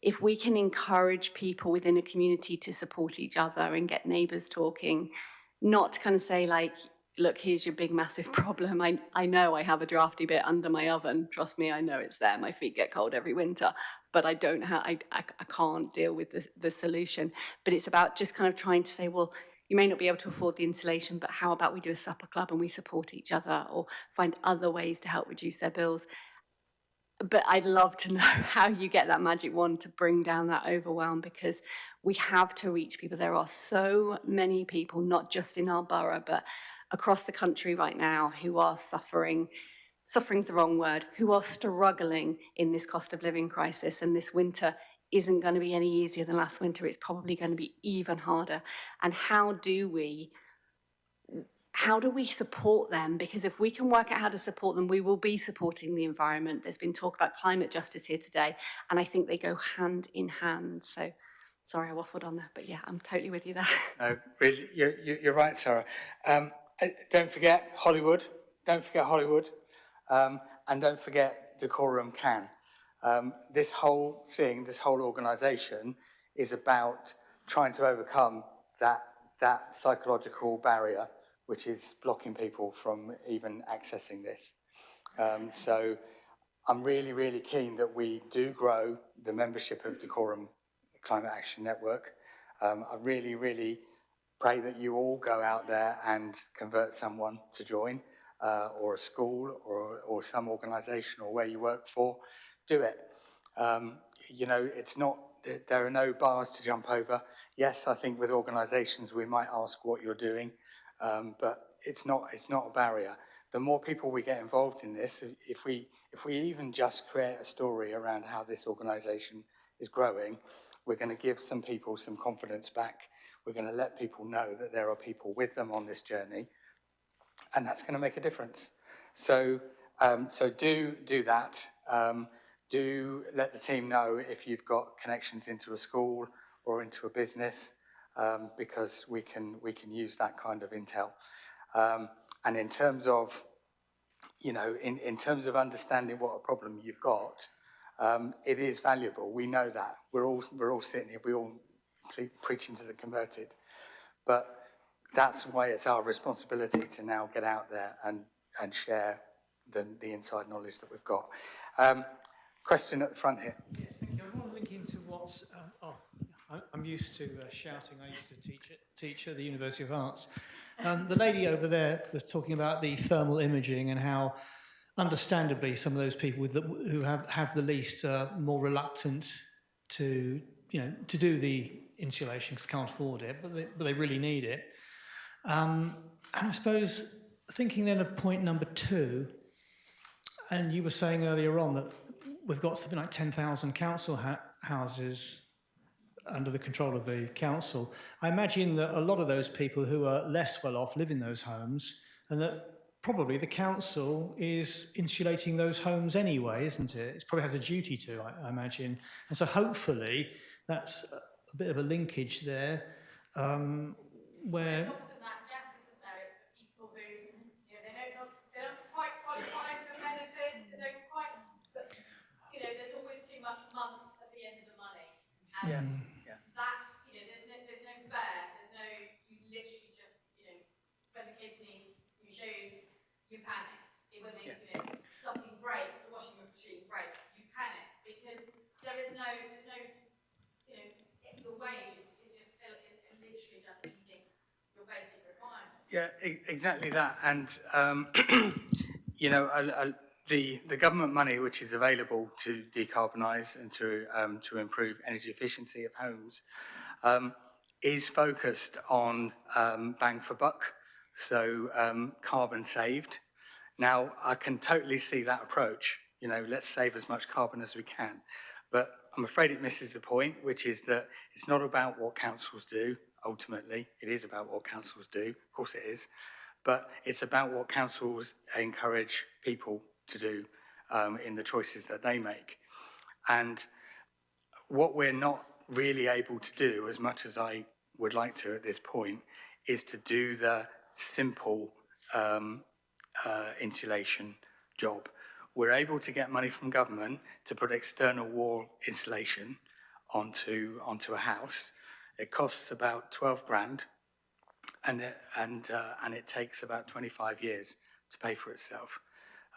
encourage people within a community to support each other and get neighbours talking, not to kind of say like, look, here's your big massive problem. I know I have a drafty bit under my oven. Trust me, I know it's there. My feet get cold every winter, but I can't deal with the solution. But it's about just kind of trying to say, well, you may not be able to afford the insulation, but how about we do a supper club and we support each other, or find other ways to help reduce their bills. But I'd love to know how you get that magic wand to bring down that overwhelm, because we have to reach people. There are so many people, not just in our borough, but across the country right now, who are suffering. Suffering's the wrong word, who are struggling in this cost of living crisis. And this winter isn't going to be any easier than last winter. It's probably going to be even harder. And how do we support them? Because if we can work out how to support them, we will be supporting the environment. There's been talk about climate justice here today, and I think they go hand in hand. So, sorry I waffled on there, but yeah, I'm totally with you there. No, really, you're right, Sarah. Don't forget Hollywood. Don't forget Hollywood. And don't forget Dacorum can. This whole thing, this whole organisation is about trying to overcome that psychological barrier which is blocking people from even accessing this. So I'm really, really keen that we do grow the membership of Dacorum Climate Action Network. I really, really pray that you all go out there and convert someone to join, or a school or some organisation or where you work for. Do it. It's not, there are no bars to jump over. Yes, I think with organisations we might ask what you're doing, but it's not a barrier. The more people we get involved in this, if we even just create a story around how this organisation is growing, we're going to give some people some confidence back. We're going to let people know that there are people with them on this journey, and that's going to make a difference. So do that. Do let the team know if you've got connections into a school or into a business, because we can use that kind of intel. And in terms of, in terms of understanding what a problem you've got, it is valuable. We know that. We're all sitting here. We're all preaching to the converted, but that's why it's our responsibility to now get out there and share the inside knowledge that we've got. Question at the front here. Yes, thank you. I want to link into what's... I'm used to shouting. I used to teach at the University of Arts. The lady over there was talking about the thermal imaging and how, understandably, some of those people who have the least are more reluctant to do the insulation because can't afford it, but they really need it. And I suppose thinking then of point number 2, and you were saying earlier on that we've got something like 10,000 council houses under the control of the council. I imagine that a lot of those people who are less well off live in those homes, and that probably the council is insulating those homes anyway, isn't it? It probably has a duty to, I imagine. And so hopefully that's a bit of a linkage there, where... There's often that Yeah. That, you know, there's no spare, there's no, you literally just, you know, when the kids need new shoes, you panic. When they, you know, something breaks, the washing machine breaks, you panic because there's no, you know, your wage is literally just meeting your basic requirements. Yeah, exactly that. And, you know, the government money which is available to decarbonise and to improve energy efficiency of homes is focused on bang for buck, so carbon saved. Now, I can totally see that approach. You know, let's save as much carbon as we can. But I'm afraid it misses the point, which is that it's not about what councils do, ultimately. It is about what councils do, of course it is. But it's about what councils encourage people to do in the choices that they make. And what we're not really able to do, as much as I would like to at this point, is to do the simple insulation job. We're able to get money from government to put external wall insulation onto a house. It costs about 12 grand, and it takes about 25 years to pay for itself.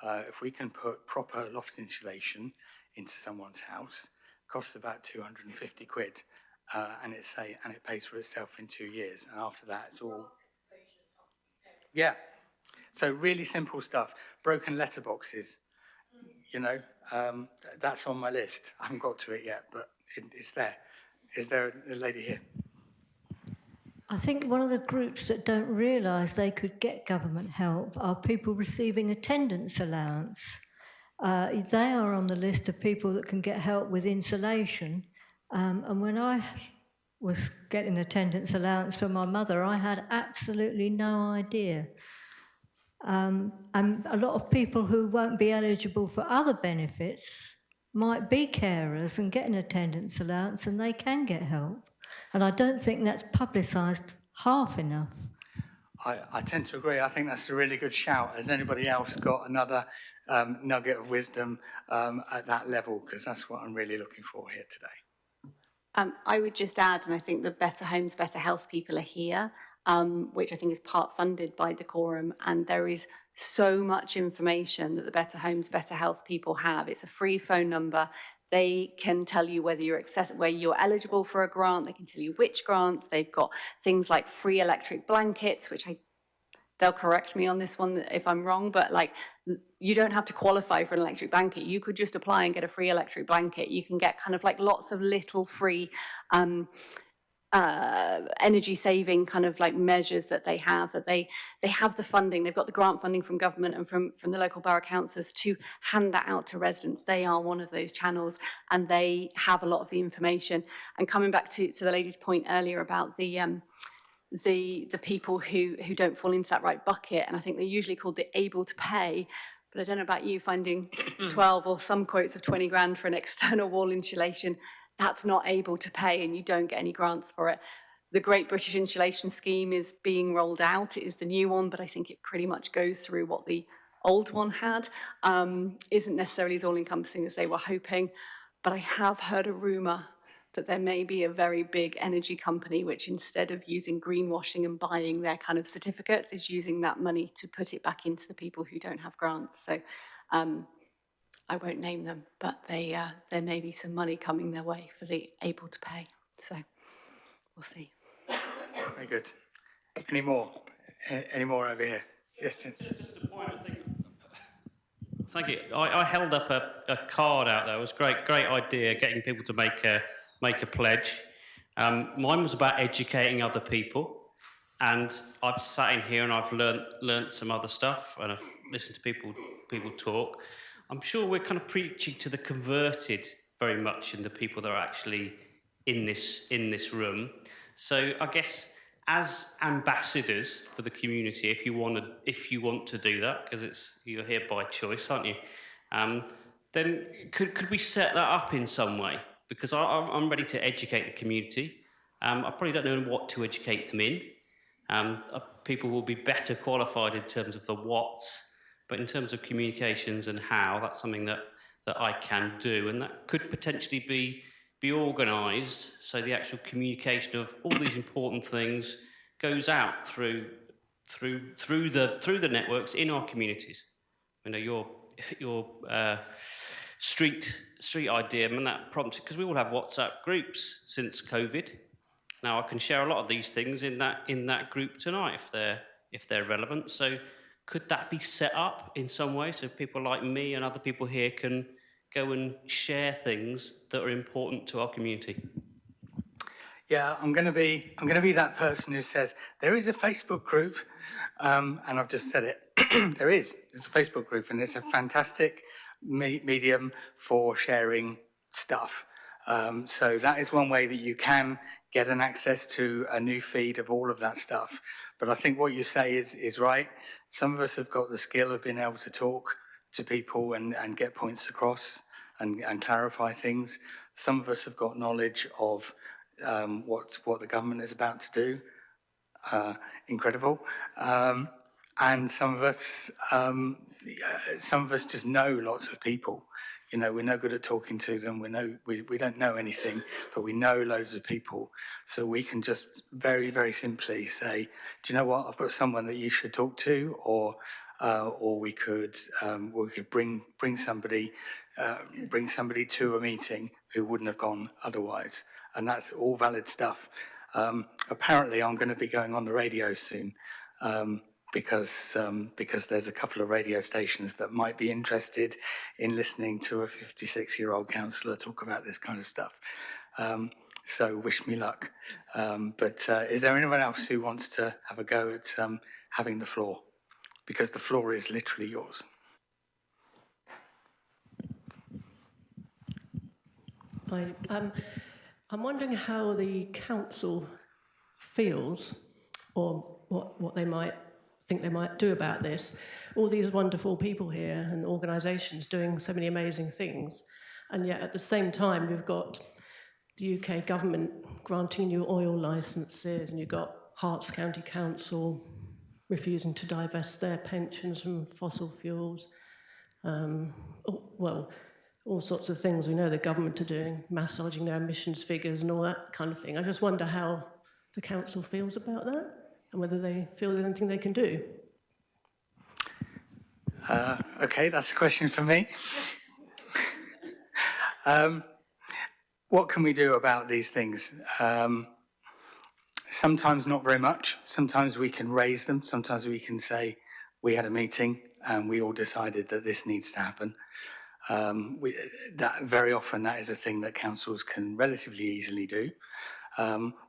If we can put proper loft insulation into someone's house, it costs about 250 quid, and it pays for itself in 2 years. And after that, it's all. Yeah. So really simple stuff. Broken letterboxes, you know, that's on my list. I haven't got to it yet, but it's there. Is there a lady here? I think one of the groups that don't realise they could get government help are people receiving attendance allowance. They are on the list of people that can get help with insulation. And when I was getting attendance allowance for my mother, I had absolutely no idea. And a lot of people who won't be eligible for other benefits might be carers and get an attendance allowance, and they can get help. And I don't think that's publicised half enough. I tend to agree. I think that's a really good shout. Has anybody else got another nugget of wisdom at that level? Because that's what I'm really looking for here today. I would just add, and I think the Better Homes, Better Health people are here, which I think is part funded by Dacorum, and there is so much information that the Better Homes, Better Health people have. It's a free phone number. They can tell you whether where you're eligible for a grant. They can tell you which grants. They've got things like free electric blankets, which they'll correct me on this one if I'm wrong, but like you don't have to qualify for an electric blanket. You could just apply and get a free electric blanket. You can get kind of like lots of little free energy saving kind of like measures that they have, that they have the funding. They've got the grant funding from government and from the local borough councils to hand that out to residents. They are one of those channels, and they have a lot of the information. And coming back to the lady's point earlier about the people who don't fall into that right bucket, and I think they're usually called the able to pay, but I don't know about you, finding 12 or some quotes of 20 grand for an external wall insulation, that's not able to pay, and you don't get any grants for it. The Great British Insulation Scheme is being rolled out. It is the new one, but I think it pretty much goes through what the old one had. Isn't necessarily as all-encompassing as they were hoping, but I have heard a rumour that there may be a very big energy company which, instead of using greenwashing and buying their kind of certificates, is using that money to put it back into the people who don't have grants. So I won't name them, but there may be some money coming their way for the able to pay. So we'll see. Very good. Any more? Any more over here? Yes, Tim. Just a point, I think. Thank you. I held up a card out there. It was a great idea, getting people to make a pledge. Mine was about educating other people, and I've sat in here and I've learnt some other stuff, and I've listened to people talk. I'm sure we're kind of preaching to the converted very much, in the people that are actually in this room. So I guess, as ambassadors for the community, if you want to do that, because you're here by choice, aren't you? Then could we set that up in some way? Because I'm ready to educate the community. I probably don't know what to educate them in. People will be better qualified in terms of the what's, but in terms of communications and how, that's something that I can do, and that could potentially be be organised so the actual communication of all these important things goes out through the networks in our communities. You know, your street idea, and that prompted, because we all have WhatsApp groups since COVID. Now I can share a lot of these things in that group tonight if they're relevant. So could that be set up in some way so people like me and other people here can go and share things that are important to our community? Yeah, I'm going to be that person who says there is a Facebook group, and I've just said it. There's a Facebook group, and it's a fantastic medium for sharing stuff. So that is one way that you can get an access to a new feed of all of that stuff. But I think what you say is right. Some of us have got the skill of being able to talk to people and get points across and clarify things. Some of us have got knowledge of what the government is about to do. Incredible. And some of us just know lots of people. You know, we're no good at talking to them. We don't know anything, but we know loads of people. So we can just very, very simply say, do you know what? I've got someone that you should talk to, or we could bring somebody to a meeting who wouldn't have gone otherwise. And that's all valid stuff. Apparently, I'm going to be going on the radio soon. Because there's a couple of radio stations that might be interested in listening to a 56-year-old councillor talk about this kind of stuff. So wish me luck. But is there anyone else who wants to have a go at having the floor? Because the floor is literally yours. Hi. I'm wondering how the council feels, or what they might think they might do about this. All these wonderful people here and organisations doing so many amazing things, and yet at the same time you've got the UK government granting new oil licences, and you've got Herts County Council refusing to divest their pensions from fossil fuels. All sorts of things we know the government are doing, massaging their emissions figures and all that kind of thing. I just wonder how the council feels about that, and whether they feel there's anything they can do. Okay, that's a question for me. What can we do about these things? Sometimes not very much. Sometimes we can raise them. Sometimes we can say, we had a meeting and we all decided that this needs to happen. Very often that is a thing that councils can relatively easily do.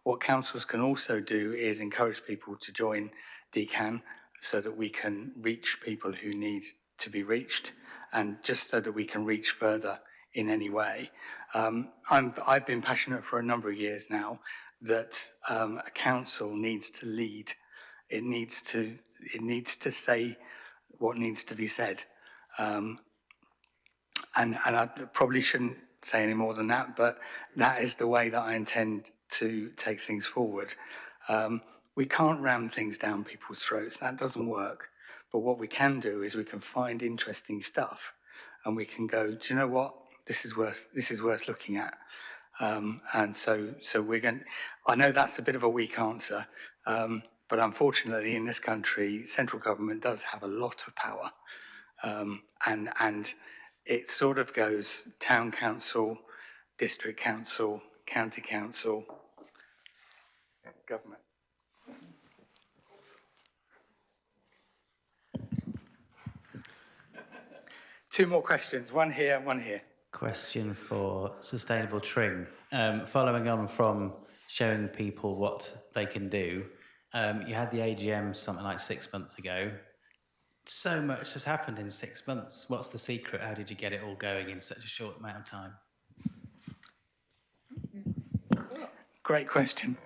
What councils can also do is encourage people to join DCAN so that we can reach people who need to be reached, and just so that we can reach further in any way. I've been passionate for a number of years now that a council needs to lead. It needs to say what needs to be said. And I probably shouldn't say any more than that, but that is the way that I intend to take things forward. We can't ram things down people's throats. That doesn't work. But what we can do is we can find interesting stuff, and we can go, do you know what? This is worth looking at. And so we're going. I know that's a bit of a weak answer, but unfortunately, in this country, central government does have a lot of power, and it sort of goes town council, district council, county council, government. Two more questions, one here and one here. Question for Sustainable Tring. Following on from showing people what they can do, you had the AGM something like 6 months ago. So much has happened in 6 months. What's the secret? How did you get it all going in such a short amount of time? Great question.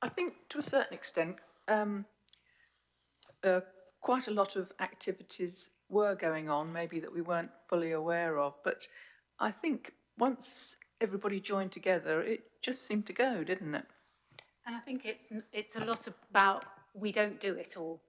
I think to a certain extent, quite a lot of activities were going on, maybe that we weren't fully aware of. But I think once everybody joined together, it just seemed to go, didn't it? And I think it's a lot about we don't do it all.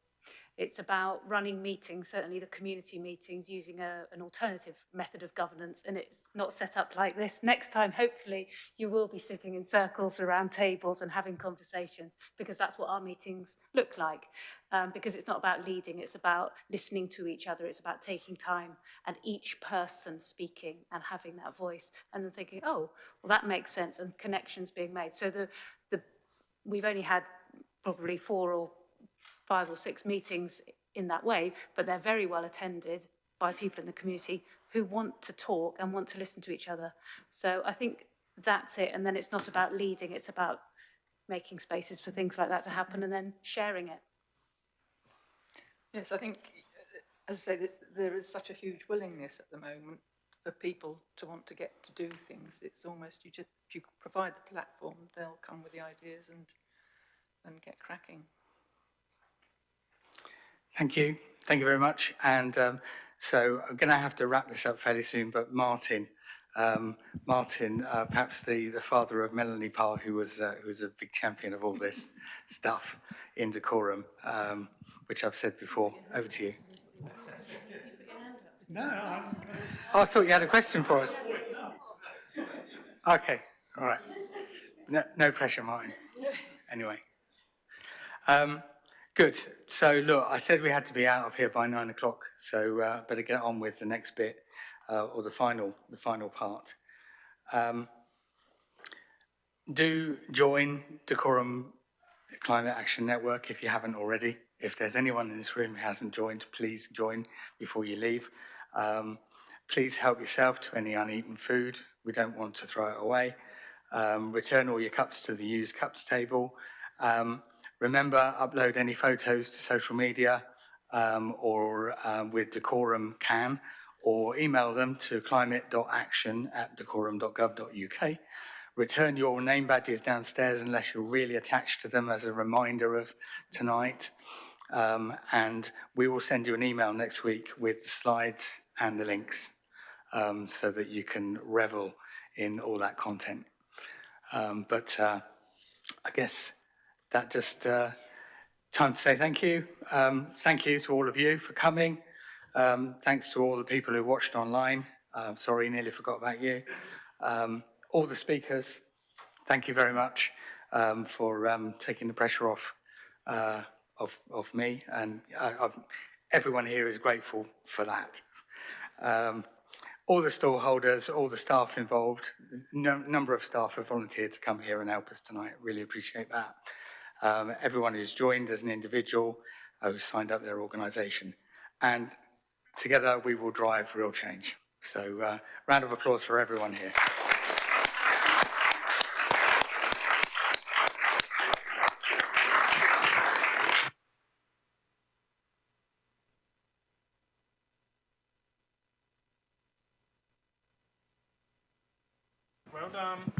It's about running meetings, certainly the community meetings, using an alternative method of governance, and it's not set up like this. Next time, hopefully, you will be sitting in circles around tables and having conversations, because that's what our meetings look like. Because it's not about leading, it's about listening to each other, it's about taking time and each person speaking and having that voice, and then thinking, oh, well, that makes sense, and connections being made. So we've only had probably 4 or 5 or 6 meetings in that way, but they're very well attended by people in the community who want to talk and want to listen to each other. So I think that's it. And then it's not about leading, it's about making spaces for things like that to happen and then sharing it. Yes, I think, as I say, that there is such a huge willingness at the moment for people to want to get to do things. It's almost, if you provide the platform, they'll come with the ideas and get cracking. Thank you. Thank you very much. And so I'm going to have to wrap this up fairly soon, but Martin, perhaps the father of Melanie Parr, who was a big champion of all this stuff in Dacorum, which I've said before. Over to you. No, Oh, I thought you had a question for us. Okay, all right. No pressure, Martin. Anyway. Good. So look, I said we had to be out of here by 9 o'clock, so better get on with the next bit, or the final part. Do join Dacorum Climate Action Network if you haven't already. If there's anyone in this room who hasn't joined, please join before you leave. Please help yourself to any uneaten food. We don't want to throw it away. Return all your cups to the used cups table. Remember, upload any photos to social media or with Dacorum can, or email them to climate.action@dacorum.gov.uk. Return your name badges downstairs unless you're really attached to them as a reminder of tonight. And we will send you an email next week with the slides and the links so that you can revel in all that content. But I guess that just time to say thank you. Thank you to all of you for coming. Thanks to all the people who watched online. Sorry, nearly forgot about you. All the speakers, thank you very much for taking the pressure off of me, and everyone here is grateful for that. All the stall holders, all the staff involved, number of staff have volunteered to come here and help us tonight. Really appreciate that. Everyone who's joined as an individual, who's signed up their organisation. And together we will drive real change. So round of applause for everyone here. Well done.